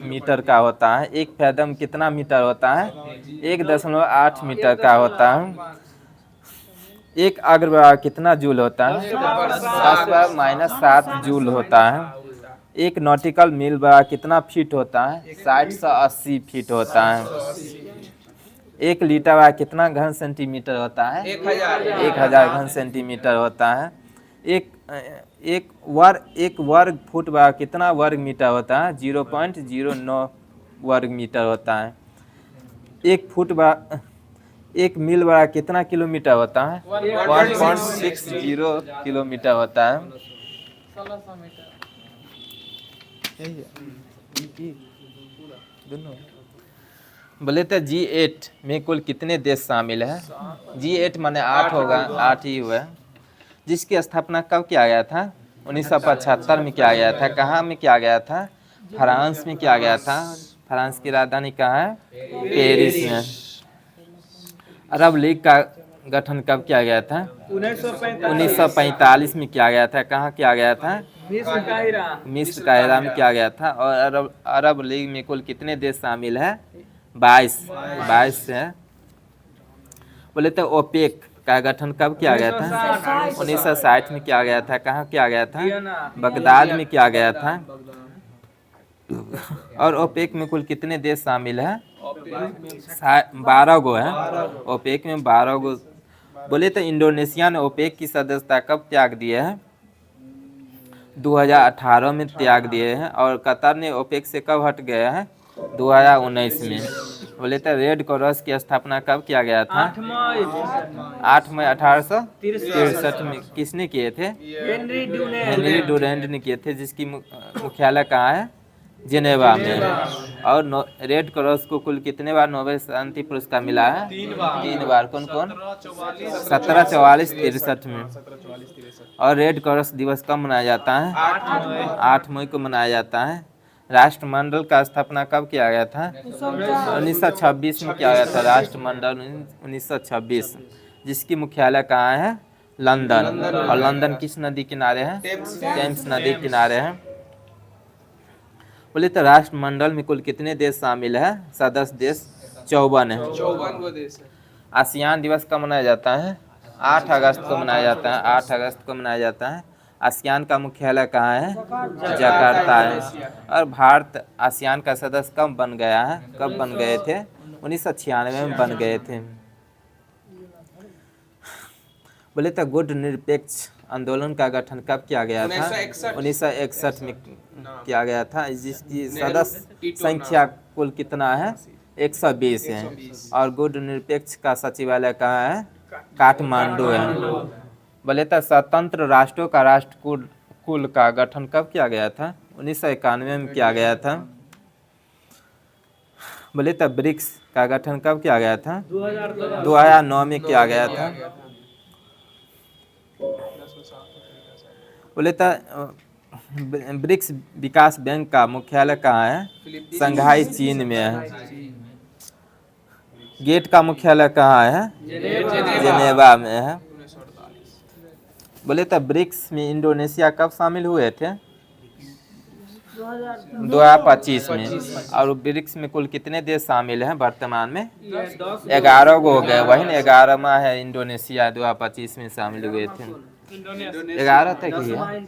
मीटर का होता है। 1 फैदम कितना मीटर होता है? 1.8 मीटर का होता है। 1 अग्र कितना जूल होता है? 10⁻⁷ जूल होता है। 1 नॉटिकल मील बड़ा कितना फीट होता है? 60 से 80 फीट होता है। 1 लीटर बड़ा कितना घन सेंटीमीटर होता है? 1000 घन सेंटीमीटर होता है। एक वर्ग फुट बराबर कितना वर्ग मीटर होता है? 0.09 वर्ग मीटर होता है। 1 मील बराबर कितना किलोमीटर होता है? 1.60 किलोमीटर होता है। बोले तो G8 में कुल कितने देश शामिल है? G8 माने 8 होगा, 8 ही हुआ। जिसकी स्थापना कब किया गया था? 1975 में किया गया था। कहाँ में किया गया था? फ्रांस में किया गया था। फ्रांस की राजधानी कहाँ है? पेरिस में। अरब लीग का गठन कब किया गया था? 1945 में किया गया था। कहाँ किया गया था? मिस्र काहिरा में किया गया था। और अरब लीग में कुल कितने देश शामिल है? 22 है। बोले तो ओपेक का गठन कब किया गया था? 1960 में किया गया था। कहाँ किया गया था? बगदाद में किया गया था। और ओपेक में कुल कितने देश शामिल है? 12 गो है। ओपेक में 12 गो। बोले तो इंडोनेशिया ने ओपेक की सदस्यता कब त्याग दी है? 2018 में त्याग दिए हैं। और कतर ने ओपेक से कब हट गया है? 2019 में। बोले तो रेड क्रॉस की स्थापना कब किया गया था? 8 मई 1863 में। किसने किए थे? हेनरी डुरैंड ने किए थे, जिसकी मुख्यालय कहाँ है? जिनेवा में। और रेड क्रॉस को कुल कितने बार नोबेल शांति पुरस्कार मिला है? 3 बार। कौन कौन? 17, 44, 63 में। और रेड क्रॉस दिवस कब मनाया जाता है? 8 मई को मनाया जाता है। राष्ट्रमंडल का स्थापना कब किया गया था? 1926 में किया गया था। राष्ट्रमंडल 1926, जिसकी मुख्यालय कहाँ है? लंदन। और लंदन किस नदी किनारे है? टेम्स नदी किनारे है। बोले तो राष्ट्रमंडल में कुल कितने देश शामिल है? सदस्य देश 54 है। 54 देश है। आसियान दिवस कब मनाया जाता है? 8 अगस्त को मनाया जाता है। 8 अगस्त को मनाया जाता है। आसियान का मुख्यालय कहाँ है? जकार्ता है। और भारत आसियान का सदस्य कब बन गया है? कब बन गए थे? 1996 में बन गए थे। बोले तो गुट निरपेक्ष आंदोलन का गठन कब किया गया था? 1961 में किया गया था, जिसकी सदस्य संख्या कुल कितना है? 120 है। और गुट निरपेक्ष का सचिवालय कहाँ है? काठमांडू है। बोले तो स्वतंत्र राष्ट्रों का राष्ट्र कुल का गठन कब किया गया था? 1991 में किया गया था। बोले तो ब्रिक्स का गठन कब किया गया था? 2009 में किया गया था। बोले तो ब्रिक्स विकास बैंक का मुख्यालय कहाँ है? शंघाई चीन में है। गेट का मुख्यालय कहाँ है? जेनेवा में है। बोले तो ब्रिक्स में इंडोनेशिया कब शामिल हुए थे? 2025 में। और ब्रिक्स में कुल कितने देश शामिल हैं वर्तमान में? 11 हो गए। वही ना 11वां है इंडोनेशिया, 2025 में शामिल हुए थे। 11 तक ही है,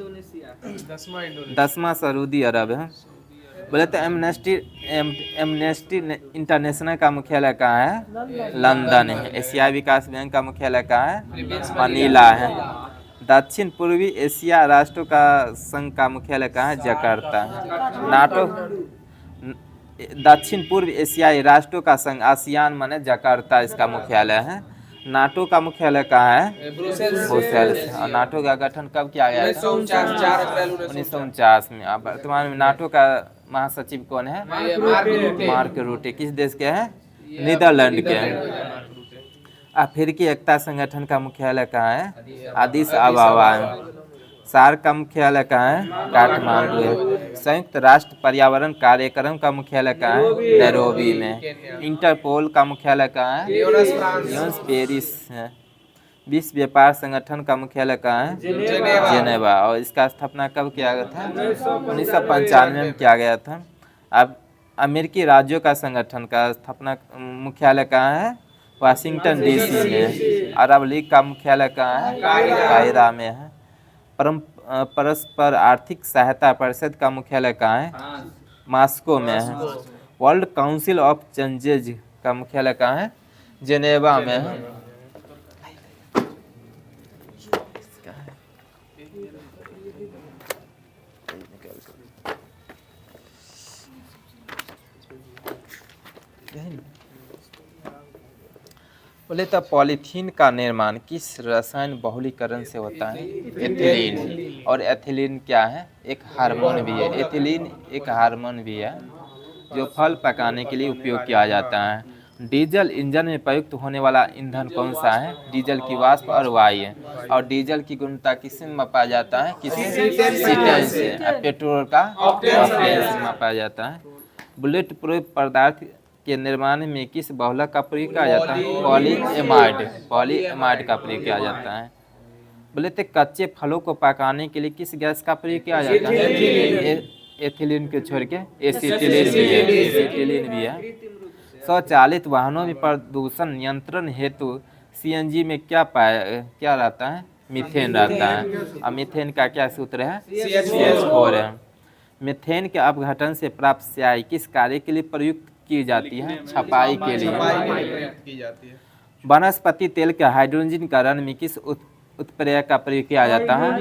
10वां सऊदी अरब है। बोले तो एमनेस्टी इंटरनेशनल का मुख्यालय कहाँ है? लंदन है। एशियाई विकास बैंक का मुख्यालय कहाँ है? मनीला है। दक्षिण पूर्वी एशिया राष्ट्रों का संघ का मुख्यालय कहाँ है? जकार्ता है। नाटो दक्षिण पूर्व एशियाई राष्ट्रों का संघ आसियान माने जकार्ता इसका मुख्यालय है। नाटो का मुख्यालय कहाँ है? ब्रुसेल्स। और नाटो का गठन कब किया गया था? 1949 में। अब वर्तमान में नाटो का महासचिव कौन है? मार्क रूटे। किस देश के हैं? नीदरलैंड के हैं। अफ्रीकी एकता संगठन का मुख्यालय कहाँ है? अदिस अबाबा है। सार्क का मुख्यालय कहाँ है? काठमांडू है। संयुक्त राष्ट्र पर्यावरण कार्यक्रम का मुख्यालय कहाँ है? नैरोबी में। इंटरपोल का मुख्यालय कहाँ है? लियोन्स पेरिस है। विश्व व्यापार संगठन का मुख्यालय कहाँ है? जेनेवा। और इसका स्थापना कब किया गया था? 1995 में किया गया था। अब अमेरिकी राज्यों का संगठन का स्थापना मुख्यालय कहाँ है? वाशिंगटन डीसी में। अरब लीग का मुख्यालय कहाँ है? काहिरा में है। परस्पर आर्थिक सहायता परिषद का मुख्यालय कहाँ है? मॉस्को में है। वर्ल्ड काउंसिल ऑफ चर्चेज का मुख्यालय कहाँ है? जेनेवा में है। बोले तो पॉलीथीन का निर्माण किस रसायन बहुलीकरण से होता है? एथिलीन। और एथिलीन क्या है? एक हार्मोन भी है। एथिलीन एक हार्मोन भी है जो फल पकाने के लिए उपयोग किया जाता है। डीजल इंजन में प्रयुक्त होने वाला ईंधन कौन सा है? डीजल की वाष्प और वायु है। और डीजल की गुणवत्ता किससे मापा जाता है? सीटेन से। पेट्रोल का ऑक्टेन से मापा जाता है। बुलेट प्रूफ पदार्थ के निर्माण में किस बहुलक का प्रयोग किया जाता है? पॉलीएमाइड का प्रयोग किया जाता है। बोले तो कच्चे फलों को पकाने के लिए किस गैस का प्रयोग किया जाता है? एथिलीन को छोड़ के एसिटिलीन भी है। स्वचालित वाहनों में प्रदूषण नियंत्रण हेतु सीएनजी में क्या रहता है? मीथेन रहता है। और मीथेन का क्या सूत्र है? CH4 है। मीथेन के अपघटन से प्राप्त स्याही किस कार्य के लिए प्रयुक्त की जाती है? छपाई के लिए। वनस्पति तेल के हाइड्रोजनीकरण में किस उत्प्रेरक का प्रयोग किया जाता है?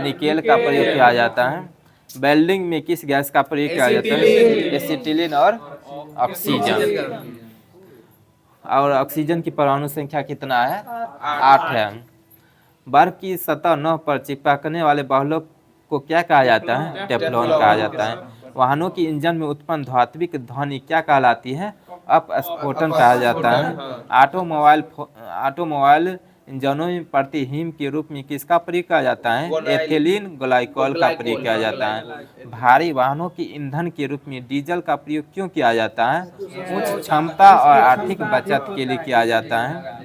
निकेल का प्रयोग किया जाता है। वेल्डिंग में किस गैस का प्रयोग किया जाता है? एसिटिलीन और ऑक्सीजन। और ऑक्सीजन की परमाणु संख्या कितना है? 8 है। बर्फ की सतह नौ पर चिपकने वाले बहुलक को क्या कहा जाता है? टेफ्लॉन कहा जाता है। वाहनों की इंजन में उत्पन्न धात्विक ध्वनि क्या कहलाती है? अपस्फोटन कहा जाता है। ऑटोमोबाइल इंजनों में पड़ती हिम के रूप में किसका प्रयोग किया जाता है? एथिलीन ग्लाइकोल का प्रयोग किया जाता है। भारी वाहनों की ईंधन के रूप में डीजल का प्रयोग क्यों किया जाता है? उच्च क्षमता और आर्थिक बचत के लिए किया जाता है।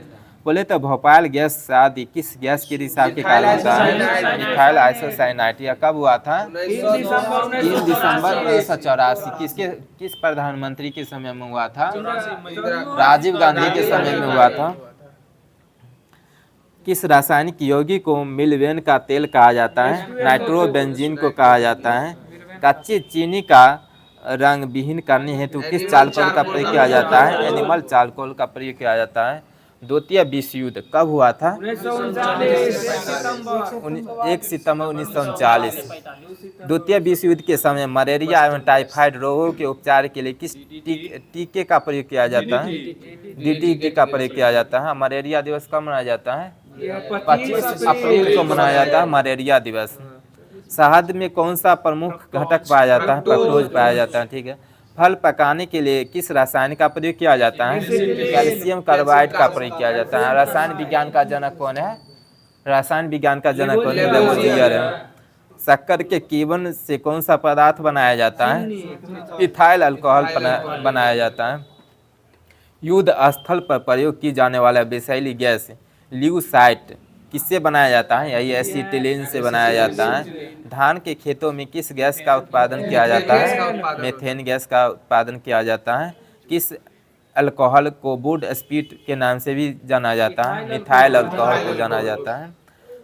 बोले तो भोपाल गैस आदि किस गैस के रिसाव के कारण होता है? Methyl isocyanide. यह कब हुआ था? 3 दिसंबर 1984। किस प्रधानमंत्री के समय में हुआ था? राजीव गांधी के समय में हुआ था। किस रासायनिक यौगिक को मिल्वेन का तेल कहा जाता है? नाइट्रोबेंजीन को कहा जाता है। कच्ची चीनी का रंग विहीन करने हेतु किस चालकोल का प्रयोग किया जाता है? एनिमल चालकोल का प्रयोग किया जाता है। द्वितीय विश्व युद्ध कब हुआ था? 1 सितंबर 1939। द्वितीय विश्व युद्ध के समय मलेरिया एवं टाइफाइड रोगों के उपचार के लिए किस टीके का प्रयोग किया जाता है? DDT का प्रयोग किया जाता है। मलेरिया दिवस कब मनाया जाता है? 25 अप्रैल को मनाया जाता है मलेरिया दिवस। शहद में कौन सा प्रमुख घटक पाया जाता है? फ्रक्टोज पाया जाता है। ठीक है। फल पकाने के लिए किस रसायन का प्रयोग किया जाता है? कैल्शियम कार्बाइड का प्रयोग किया जाता है। रसायन विज्ञान का जनक कौन है? रसायन विज्ञान का जनक कौन है? लेवोजियर है। शक्कर के कीवन से कौन सा पदार्थ बनाया जाता है? इथाइल अल्कोहल बनाया जाता है। युद्ध स्थल पर प्रयोग की जाने वाला विषैली गैस ल्यूसाइट किससे बनाया जाता है? यही एसिटिलीन से बनाया जाता है। धान के खेतों में किस गैस का उत्पादन किया जाता है? मेथेन गैस का उत्पादन किया जाता है। किस अल्कोहल को वुड स्पीट के नाम से भी जाना जाता है? मिथाइल अल्कोहल को जाना जाता है।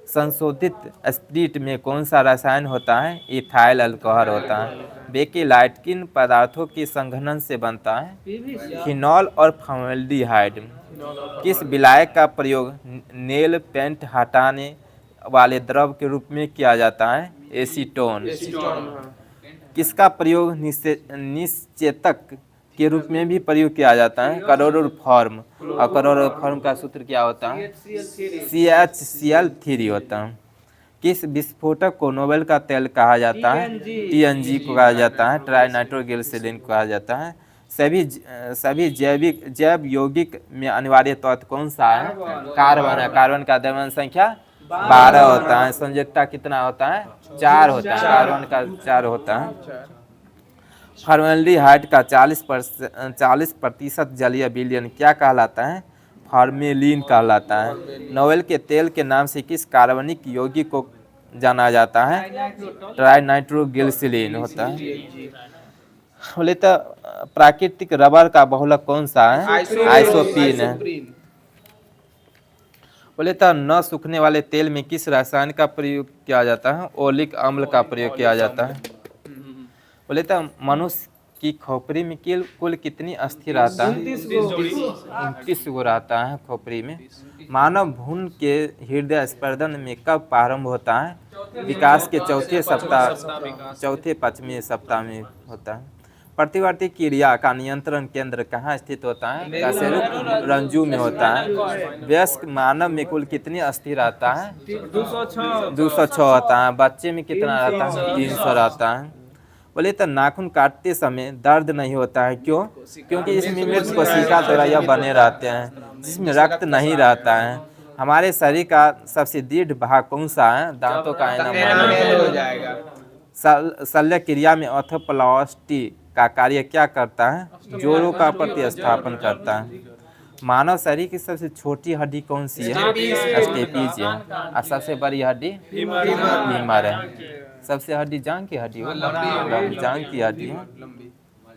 संशोधित स्प्रिट में कौन सा रसायन होता है? इथाइल अल्कोहल होता है। बेकेलाइट किन पदार्थों के संघनन से बनता है? फिनॉल और फॉर्मेल्डिहाइड। किस विलायक का प्रयोग नेल पेंट हटाने वाले द्रव के रूप में किया जाता है? एसीटोन। किसका प्रयोग निश्चेतक के रूप में भी प्रयोग किया जाता है? क्लोरोफॉर्म। और क्लोरोफॉर्म का सूत्र क्या होता है? CHCl3 होता है। किस विस्फोटक को नोबेल का तेल कहा जाता है? TNG को कहा जाता है। ट्राई नाइट्रोग्लिसरीन को कहा जाता है। सभी जैव यौगिक में अनिवार्य तत्व कौन सा है? कार्बन है। कार्बन का द्रव्यमान संख्या 12 होता है। संयोजकता कितना होता है? 4 होता है। कार्बन का 4 होता है। फॉर्मेल्डिहाइड का 40% जलीय विलयन क्या कहलाता है? फॉर्मेलिन कहलाता है। नोबेल के तेल के नाम से किस कार्बनिक यौगिक को जाना जाता है? ट्राई नाइट्रोग्लिसरीन होता है। बोले तो प्राकृतिक रबर का बहुलक कौन सा है? आइसोप्रीन है। बोले तो न सूखने वाले तेल में किस रसायन का प्रयोग किया जाता है? ओलिक अम्ल का प्रयोग किया जाता है। बोले तो मनुष्य की खोपड़ी में कुल कितनी अस्थि रहता है? 29 गो रहता है खोपड़ी में। मानव भ्रूण के हृदय स्पंदन में कब प्रारंभ होता है? विकास के चौथे 5वें सप्ताह में होता है। प्रतिवर्ती क्रिया का नियंत्रण केंद्र कहाँ स्थित होता है? कशेरुक रंजू में होता है। वयस्क मानव में कुल कितनी अस्थि रहता है? 206 होता है। बच्चे में कितना रहता है? 300 रहता है। बोले तो नाखून काटते समय दर्द नहीं होता है, क्यों? क्योंकि इसमें मृत कोशिका द्वारा बने रहते हैं जिसमें रक्त नहीं रहता है। हमारे शरीर का सबसे दृढ़ भाग कौन सा है? दांतों का एनामेल हो जाएगा। शल्य क्रिया में ऑर्थोप्लास्टी का कार्य क्या करता है? जोड़ों का प्रतिस्थापन करता है। मानव शरीर की सबसे छोटी हड्डी कौन सी है? स्टेपीज है। और सबसे बड़ी हड्डी फीमर है। सबसे हड्डी जांघ की हड्डी हो, जांघ की हड्डी है,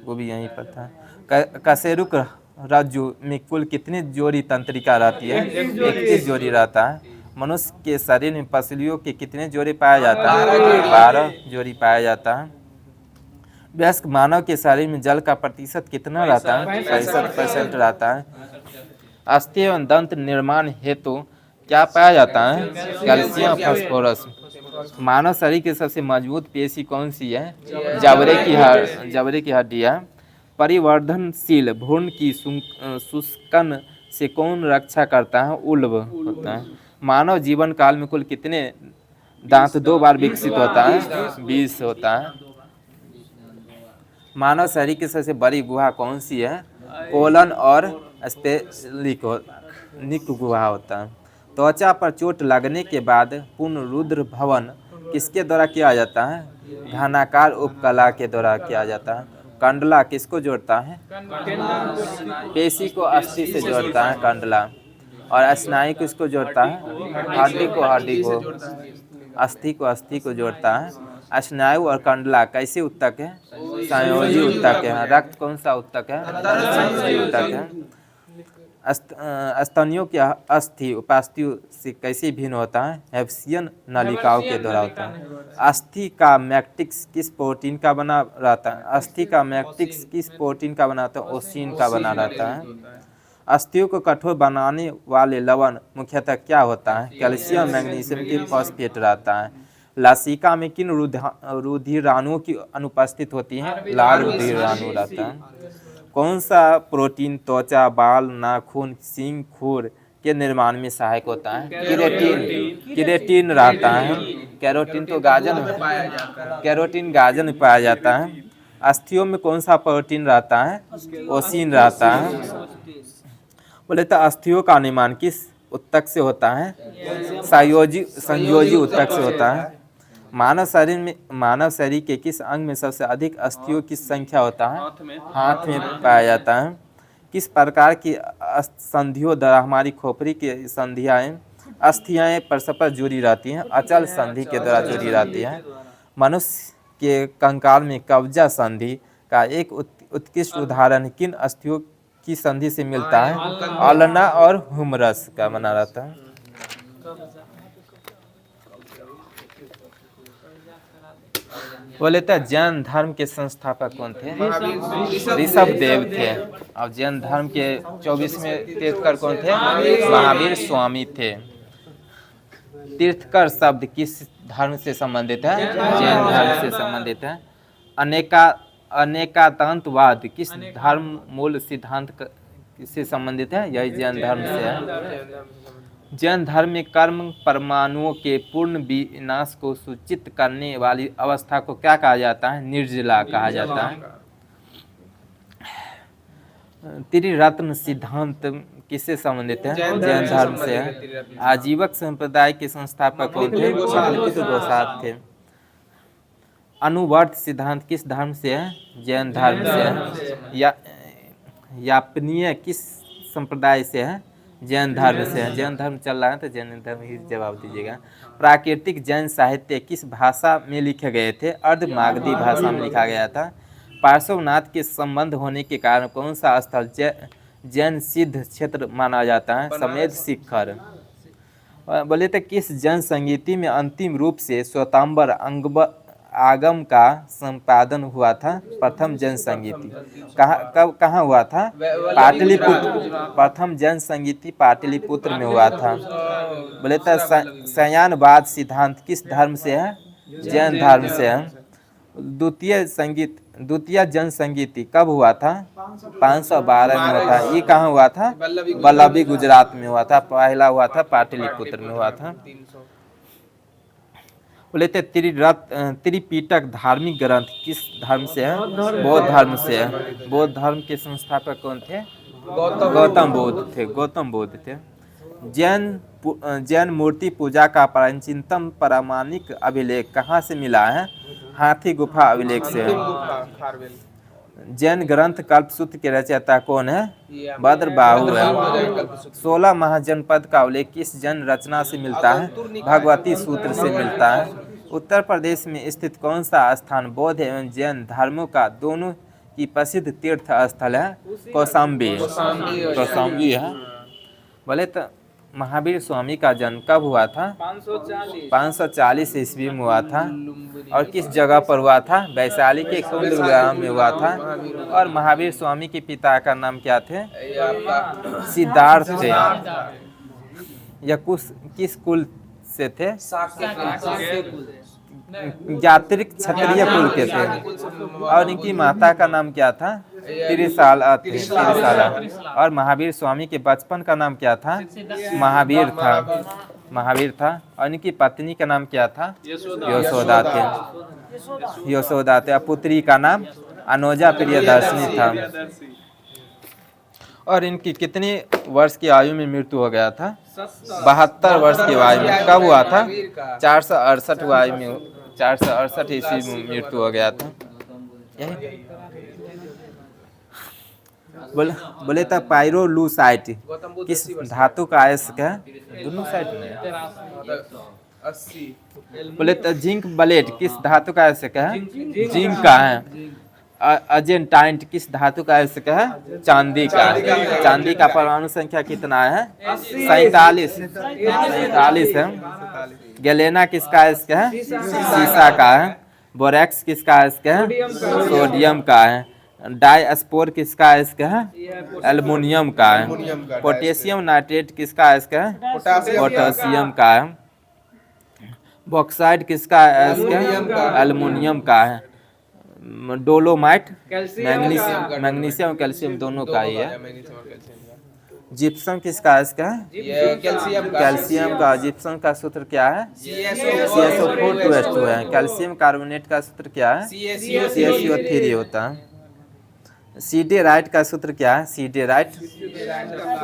वो भी यहीं पर था। कशेरुक रज्जु में कुल कितनी जोड़ी तंत्रिका रहती है? 31 जोड़ी रहता है। मनुष्य के शरीर में पसलियों के कितने जोड़ी पाया जाता है? 12 जोड़ी पाया जाता है। वयस्क मानव के शरीर में जल का प्रतिशत कितना रहता है? 65% रहता है। अस्थि एवं दंत निर्माण हेतु क्या पाया जाता है? Calcium phosphorus. मानव शरीर की सबसे मजबूत पेशी कौन सी है? जबड़े की हड्डी है। परिवर्धनशील भ्रूण की शुष्कन से कौन रक्षा करता है? उल्ब होता है। मानव जीवन काल में कुल कितने दांत 2 बार विकसित होता है? 20 होता है। मानव शरीर की सबसे बड़ी गुहा कौन सी है? कोलन और स्पेलिक गुहा होता है। त्वचा पर चोट लगने के बाद पुनरुद्र भवन किसके द्वारा किया जाता है? घनाकार उपकला के द्वारा किया जाता है। कंडला किसको जोड़ता है? पेशी को अस्थि से जोड़ता है कंडला। और स्नायु किसको जोड़ता है? हड्डी को अस्थि को जोड़ता है। स्नायु और कंडला कैसे उत्तक है? संयोजी उत्तक है। रक्त कौन सा उत्तक है? संयोजी उत्तक है। स्तनियों की अस्थि उपास्थियों से कैसे भिन्न होता है? हेफसियन नलिकाओं के द्वारा होता है। अस्थि का मैट्रिक्स किस प्रोटीन का बना रहता है? अस्थि का मैट्रिक्स किस प्रोटीन का बना रहता है? ओसिन का बना रहता है। अस्थियों को कठोर बनाने वाले लवण मुख्यतः क्या होता है? कैल्शियम मैग्नीशियम के फॉस्फेट रहता है। लसिका में किन रुधिराणुओं की अनुपस्थित होती है? लाल रुधिराणु रहता है। कौन सा प्रोटीन त्वचा, बाल, नाखून, सींग, खुर के निर्माण में सहायक होता है? केराटिन रहता है। कैरोटीन तो कैरोटीन गाजर में पाया जाता है। अस्थियों में कौन सा प्रोटीन रहता है? ओसिन रहता है। बोले तो अस्थियों का निर्माण किस ऊतक से होता है? संयोजी ऊतक से होता है। मानव शरीर के किस अंग में सबसे अधिक अस्थियों की संख्या होता है? हाथ में पाया जाता है। किस प्रकार की संधियों द्वारा हमारी खोपड़ी की अस्थियाएं परस्पर जुड़ी रहती हैं? अचल संधि के द्वारा जुड़ी रहती है। मनुष्य के कंकाल में कब्जा संधि का एक उत्कृष्ट उदाहरण किन अस्थियों की संधि से मिलता है? अल्ना और हुमरस का बना रहता है। बोले तो जैन धर्म के संस्थापक कौन थे? ऋषभ देव थे। और जैन धर्म के 24वें तीर्थकर कौन थे? महावीर स्वामी थे। तीर्थकर शब्द किस धर्म से संबंधित है? जैन धर्म से संबंधित है। अनेकांतवाद किस धर्म मूल सिद्धांत से संबंधित है? यही जैन धर्म से है। जैन धर्म में कर्म परमाणुओं के पूर्ण विनाश को सूचित करने वाली अवस्था को क्या कहा जाता है? निर्जला कहा जाता है। त्रिरत्न सिद्धांत किससे संबंधित है? जैन धर्म से है। आजीवक संप्रदाय के संस्थापक कौन थे? पाटलिपुत्र गौसाद थे। अनुवर्त सिद्धांत किस धर्म से है? जैन धर्म से है। यापनीय किस संप्रदाय से है? जैन धर्म से है। जैन धर्म चल रहा है तो जैन धर्म ही जवाब दीजिएगा। प्राकृतिक जैन साहित्य किस भाषा में लिखे गए थे? अर्धमागधी भाषा में लिखा गया था। पार्श्वनाथ के संबंध होने के कारण कौन सा स्थल जैन सिद्ध क्षेत्र माना जाता है? समेध शिखर। बोले तो किस जैन संगीति में अंतिम रूप से श्वेतांबर आगम का संपादन हुआ था? प्रथम जैन संगीति कहाँ हुआ था? पाटलिपुत्र। प्रथम जैन संगीति पाटलिपुत्र में हुआ था। बोले तो शयनवाद सिद्धांत किस धर्म से है? जैन धर्म से है। द्वितीय जैन संगीति कब हुआ था? 512 में हुआ था। ये कहाँ हुआ था? वल्लभी गुजरात में हुआ था। पहला हुआ था पाटलिपुत्र में हुआ था। बोले थे त्रिपिटक धार्मिक ग्रंथ किस धर्म से है? बौद्ध धर्म से है। बौद्ध धर्म के संस्थापक कौन थे? गौतम बुद्ध थे। जैन मूर्ति पूजा का प्राचीनतम प्रामाणिक अभिलेख कहाँ से मिला है? हाथी गुफा अभिलेख से है। जैन ग्रंथ कल्पसूत्र के रचयिता कौन है? भद्रबाहु है। 16 महाजनपद का उल्लेख किस जैन रचना से मिलता है? भगवती सूत्र से मिलता है। उत्तर प्रदेश में स्थित कौन सा स्थान बौद्ध एवं जैन धर्मों का दोनों की प्रसिद्ध तीर्थ स्थल है? कौशाम्बी है। बोले तो महावीर स्वामी का जन्म कब हुआ था? 540 ईस्वी में हुआ था। और किस जगह पर हुआ था? वैशाली के कुंद ग्राम में हुआ था। और महावीर स्वामी के पिता का नाम क्या थे? सिद्धार्थ थे। यह किस कुल से थे? यात्रिक क्षत्रिय कुल के थे। और इनकी माता का नाम क्या था? त्रिशाला। और महावीर स्वामी के बचपन का नाम क्या था? महावीर था। और इनकी पत्नी का नाम क्या था? यशोदा थे। पुत्री का नाम अनुजा प्रियदर्शनी था। और इनकी कितनी वर्ष की आयु में मृत्यु हो गया था? 72 वर्ष की आयु में। कब हुआ था? 468 ईस्वी में मृत्यु हो गया था। यही बोले तो पाइरोलूसाइट किस धातु का अयस्क है? दोनों साइड में। बोले तो जिंक ब्लेड किस धातु का अयस्क है? जिंक का है। अर्जेंटाइन किस धातु का अयस्क है? चांदी का। चांदी का परमाणु संख्या कितना है? 47 है। गैलेना किसका अयस्क है? सीसा का है। बोरेक्स किसका अयस्क है? सोडियम का है। डायस्पोर किसका अयस्क है? एल्युमिनियम का है। पोटेशियम नाइट्रेट किसका अयस्क है? पोटेशियम का है। बॉक्साइड किसका अयस्क है? एल्युमिनियम का है। डोलोमाइट मैग्नीशियम कैल्शियम दोनों का ही है। जिप्सम किसका अयस्क है? कैल्शियम का। जिप्सम का सूत्र क्या है? CaSO4 है। कैल्शियम कार्बोनेट का सूत्र क्या है? CaCO3 होता है। सीडेराइट का सूत्र क्या है? सीडेराइट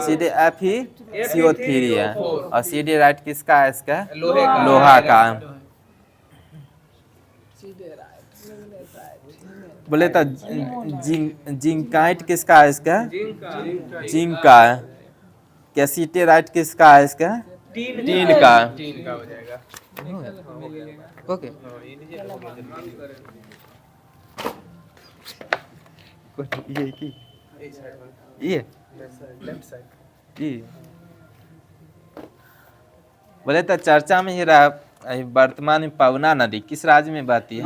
FeCO3 है। और सीडेराइट किसका अयस्क है? लोहा का। बोले तो जिंकाइट किसका अयस्क है? जिंक का है। कैसीटेराइट किसका अयस्क है? टीन का। ओके ये बोले तो चर्चा में ही रहा वर्तमान में पवना नदी किस राज्य में बहती है?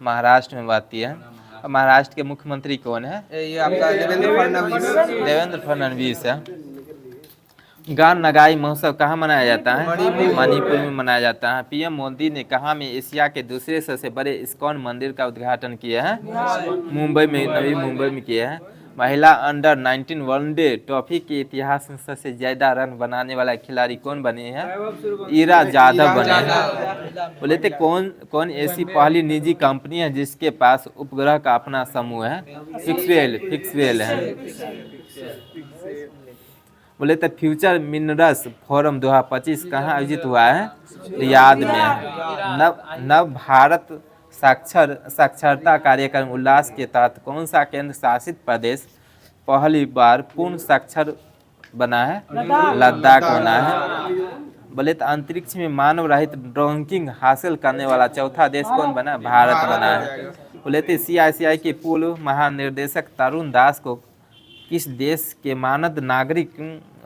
महाराष्ट्र में बहती है। और महाराष्ट्र के मुख्यमंत्री कौन है? ये आपका देवेंद्र फडणवीस है। गान नगाई महोत्सव कहाँ मनाया जाता है? मणिपुर में मनाया जाता है। पीएम मोदी ने कहाँ में एशिया के दूसरे सबसे बड़े इस्कॉन मंदिर का उद्घाटन किया है? मुंबई में, नवी मुंबई में किया है। महिला अंडर 19 वनडे ट्रॉफी के इतिहास में सबसे ज्यादा रन बनाने वाला खिलाड़ी कौन बने हैं? ईरा जाधव बने हैं। बोले थे कौन ऐसी पहली निजी कंपनी है जिसके पास उपग्रह का अपना समूह है? फिक्सवेल है। बोले तो फ्यूचर मिनरल्स फोरम 2025 कहाँ आयोजित हुआ है? रियाद में। नव भारत साक्षरता कार्यक्रम उल्लास के तहत कौन सा केंद्र शासित प्रदेश पहली बार पूर्ण साक्षर बना है? लद्दाख बना है। बोले तो अंतरिक्ष में मानव रहित रैंकिंग हासिल करने वाला चौथा देश कौन बना? भारत बना है। बोले तो CICI के पूर्व महानिर्देशक तरुण दास को किस देश के मानद नागरिक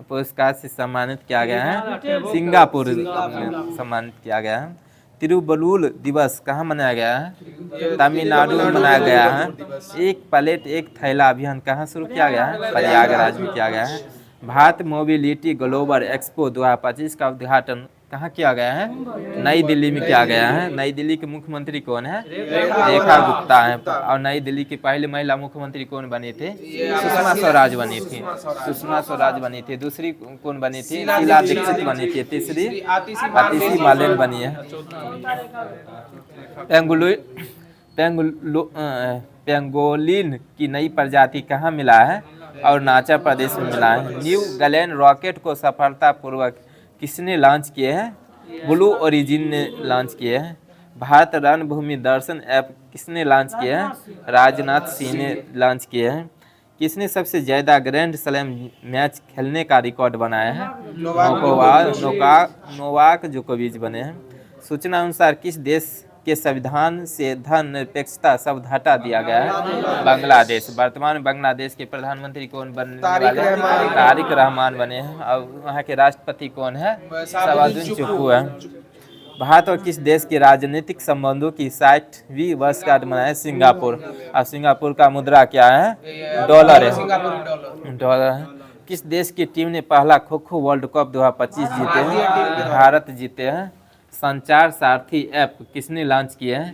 पुरस्कार से सम्मानित किया गया है? सिंगापुर में सम्मानित किया गया है। तिरुवल्लुवर दिवस कहाँ मनाया गया है? तमिलनाडु में मनाया गया है। एक प्लेट एक थैला अभियान कहाँ शुरू किया गया है? प्रयागराज में किया गया है। भारत मोबिलिटी ग्लोबल एक्सपो 2025 का उद्घाटन कहाँ किया गया है? नई दिल्ली में किया गया है। नई दिल्ली के मुख्यमंत्री कौन है? रेखा गुप्ता है। और नई दिल्ली की पहली महिला मुख्यमंत्री कौन बनी थी? सुषमा स्वराज बनी थी। सुषमा स्वराज बनी थी। दूसरी कौन बनी थी? शीला दीक्षित बनी थी। तीसरी आतिशी मालेन बनी है। पेंगोलिन की नई प्रजाति कहाँ मिला है? अरुणाचल प्रदेश में मिला है। न्यू गलैंड रॉकेट को सफलतापूर्वक किसने लॉन्च किए हैं? ब्लू ओरिजिन ने लॉन्च किए हैं। भारत रणभूमि दर्शन ऐप किसने लॉन्च किया है? राजनाथ सिंह ने लॉन्च किए हैं। किसने सबसे ज़्यादा ग्रैंड स्लैम मैच खेलने का रिकॉर्ड बनाया है? नोवाक जोकोविच बने हैं। सूचना अनुसार किस देश के संविधान से धर्मनिरपेक्षता शब्द हटा दिया गया है? बांग्लादेश। वर्तमान में बांग्लादेश के प्रधानमंत्री कौन बनने वाले हैं? तारिक रहमान बने हैं। और वहाँ के राष्ट्रपति कौन है? शहाबुद्दीन चुप्पू है। भारत और किस देश के राजनीतिक संबंधों की 60वीं वर्षगांठ मनाए? सिंगापुर। और सिंगापुर का मुद्रा क्या है? डॉलर है। डॉलर है। किस देश की टीम ने पहला खो खो वर्ल्ड कप 2025 जीते हैं? भारत जीते हैं। संचार सारथी ऐप किसने लॉन्च किया है?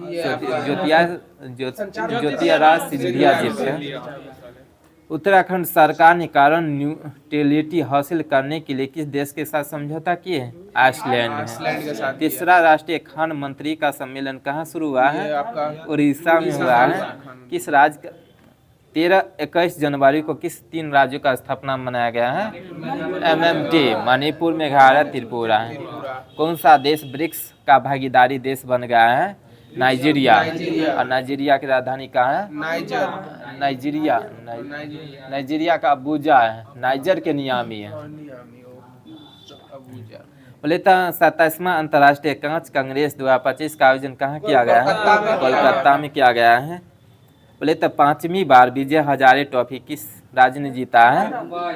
ज्योतिराज सिंधिया जी थे। उत्तराखंड सरकार ने कार्बन न्यूट्रलिटी हासिल करने के लिए किस देश के साथ समझौता किए हैं? आइसलैंड। तीसरा राष्ट्रीय खान मंत्री का सम्मेलन कहाँ शुरू हुआ है? उड़ीसा में हुआ है। किस राज्य का 13-21 जनवरी को किस 3 राज्यों का स्थापना मनाया गया है? MMT। मणिपुर, मेघालय, त्रिपुरा है। कौन सा देश ब्रिक्स का भागीदारी देश बन गया है? नाइजीरिया। और नाइजीरिया की राजधानी कहाँ है? नाइजीरिया का अबूजा है। नाइजर के नियामी है। बोले तो 27वां अंतर्राष्ट्रीय कांच कांग्रेस 2025 का आयोजन कहाँ किया गया है? कोलकाता में किया गया है। बोले तो 5वीं बार विजय हजारे ट्रॉफी किस राज्य ने जीता है?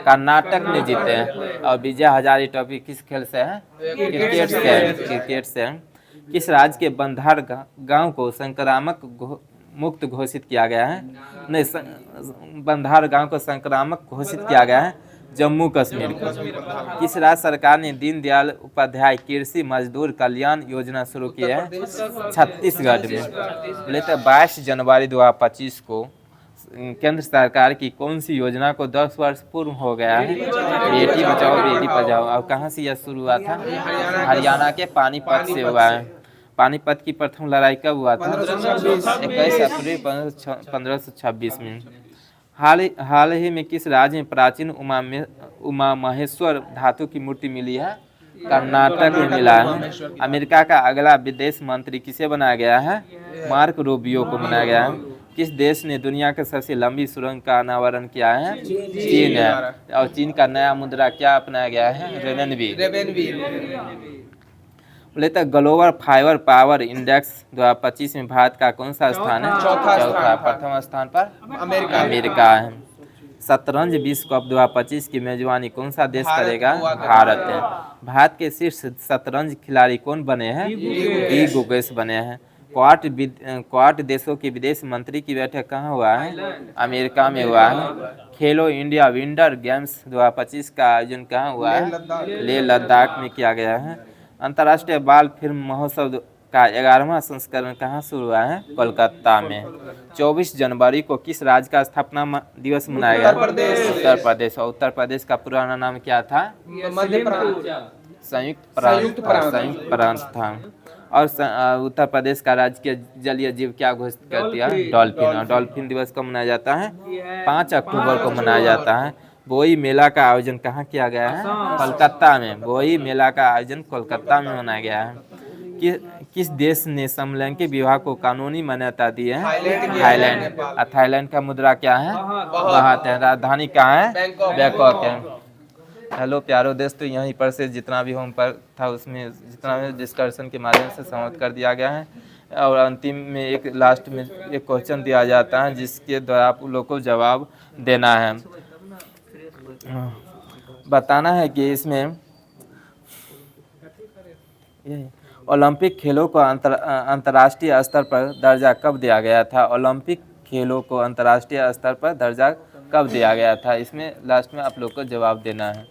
कर्नाटक ने जीते हैं। और विजय हजारे ट्रॉफी किस खेल से है? क्रिकेट से है। क्रिकेट से है। किस राज्य के बंधार गांव को संक्रामक मुक्त घोषित किया गया है? नहीं, बंधार गांव को संक्रामक घोषित किया गया है जम्मू कश्मीर को। किस राज्य सरकार ने दीनदयाल उपाध्याय कृषि मजदूर कल्याण योजना शुरू की है? छत्तीसगढ़ में। बोले तो 22 जनवरी 2025 को केंद्र सरकार की कौन सी योजना को 10 वर्ष पूर्ण हो गया है? बेटी बचाओ बेटी पढ़ाओ। और कहाँ से यह शुरू हुआ था? हरियाणा के पानीपत से हुआ है। पानीपत की प्रथम लड़ाई कब हुआ था? 21 अप्रैल 1526 में। हाल ही में किस राज्य में प्राचीन उमा महेश्वर धातु की मूर्ति मिली है? कर्नाटक में मिला है। अमेरिका का अगला विदेश मंत्री किसे बनाया गया है? मार्क रूबियो को बनाया गया है। किस देश ने दुनिया की सबसे लंबी सुरंग का अनावरण किया है? चीन है। और चीन का नया मुद्रा क्या अपनाया गया है? रेवेनवी। बोले तो ग्लोबल फाइबर पावर इंडेक्स 2025 में भारत का कौन सा स्थान है? चौथा। प्रथम स्थान पर अमेरिका है। शतरंज विश्व कप 2025 की मेजबानी कौन सा देश करेगा? भारत है। भारत के शीर्ष शतरंज खिलाड़ी कौन बने हैं? डी गुकेश बने हैं। क्वाड देशों के विदेश मंत्री की बैठक कहाँ हुआ है? अमेरिका में हुआ है। खेलो इंडिया विंटर गेम्स 2025 का आयोजन कहाँ हुआ है? लेह लद्दाख में किया गया है। अंतर्राष्ट्रीय बाल फिल्म महोत्सव का 11वां संस्करण कहाँ शुरू हुआ है? कोलकाता में। 24 जनवरी को किस राज्य का स्थापना दिवस मनाया गया? उत्तर प्रदेश। और उत्तर प्रदेश का पुराना नाम क्या था? संयुक्त प्रांत था। और उत्तर प्रदेश का राज्य के जलीय जीव क्या घोषित कर दिया? डॉल्फिन। और डॉल्फिन दिवस कब मनाया जाता है? 5 अक्टूबर को मनाया जाता है। बोई मेला का आयोजन कहाँ किया गया है? कोलकाता में। बोई मेला का आयोजन कोलकाता में मनाया गया है। किस देश ने समलैंगिक विवाह को कानूनी मान्यता दी है? थाईलैंड। थाईलैंड का मुद्रा क्या है? बात है। राजधानी कहाँ है? बैंकॉक है। हेलो प्यारो दोस्तों, यहीं पर से जितना भी होमवर्क था उसमें जितना भी डिस्कशन के माध्यम से समाप्त कर दिया गया है। और अंतिम में एक लास्ट में एक क्वेश्चन दिया जाता है जिसके द्वारा आप लोग को जवाब देना है। बताना है कि इसमें ओलंपिक खेलों को अंतर्राष्ट्रीय स्तर पर दर्जा कब दिया गया था? ओलंपिक खेलों को अंतर्राष्ट्रीय स्तर पर दर्जा कब दिया गया था? इसमें लास्ट में आप लोग को जवाब देना है।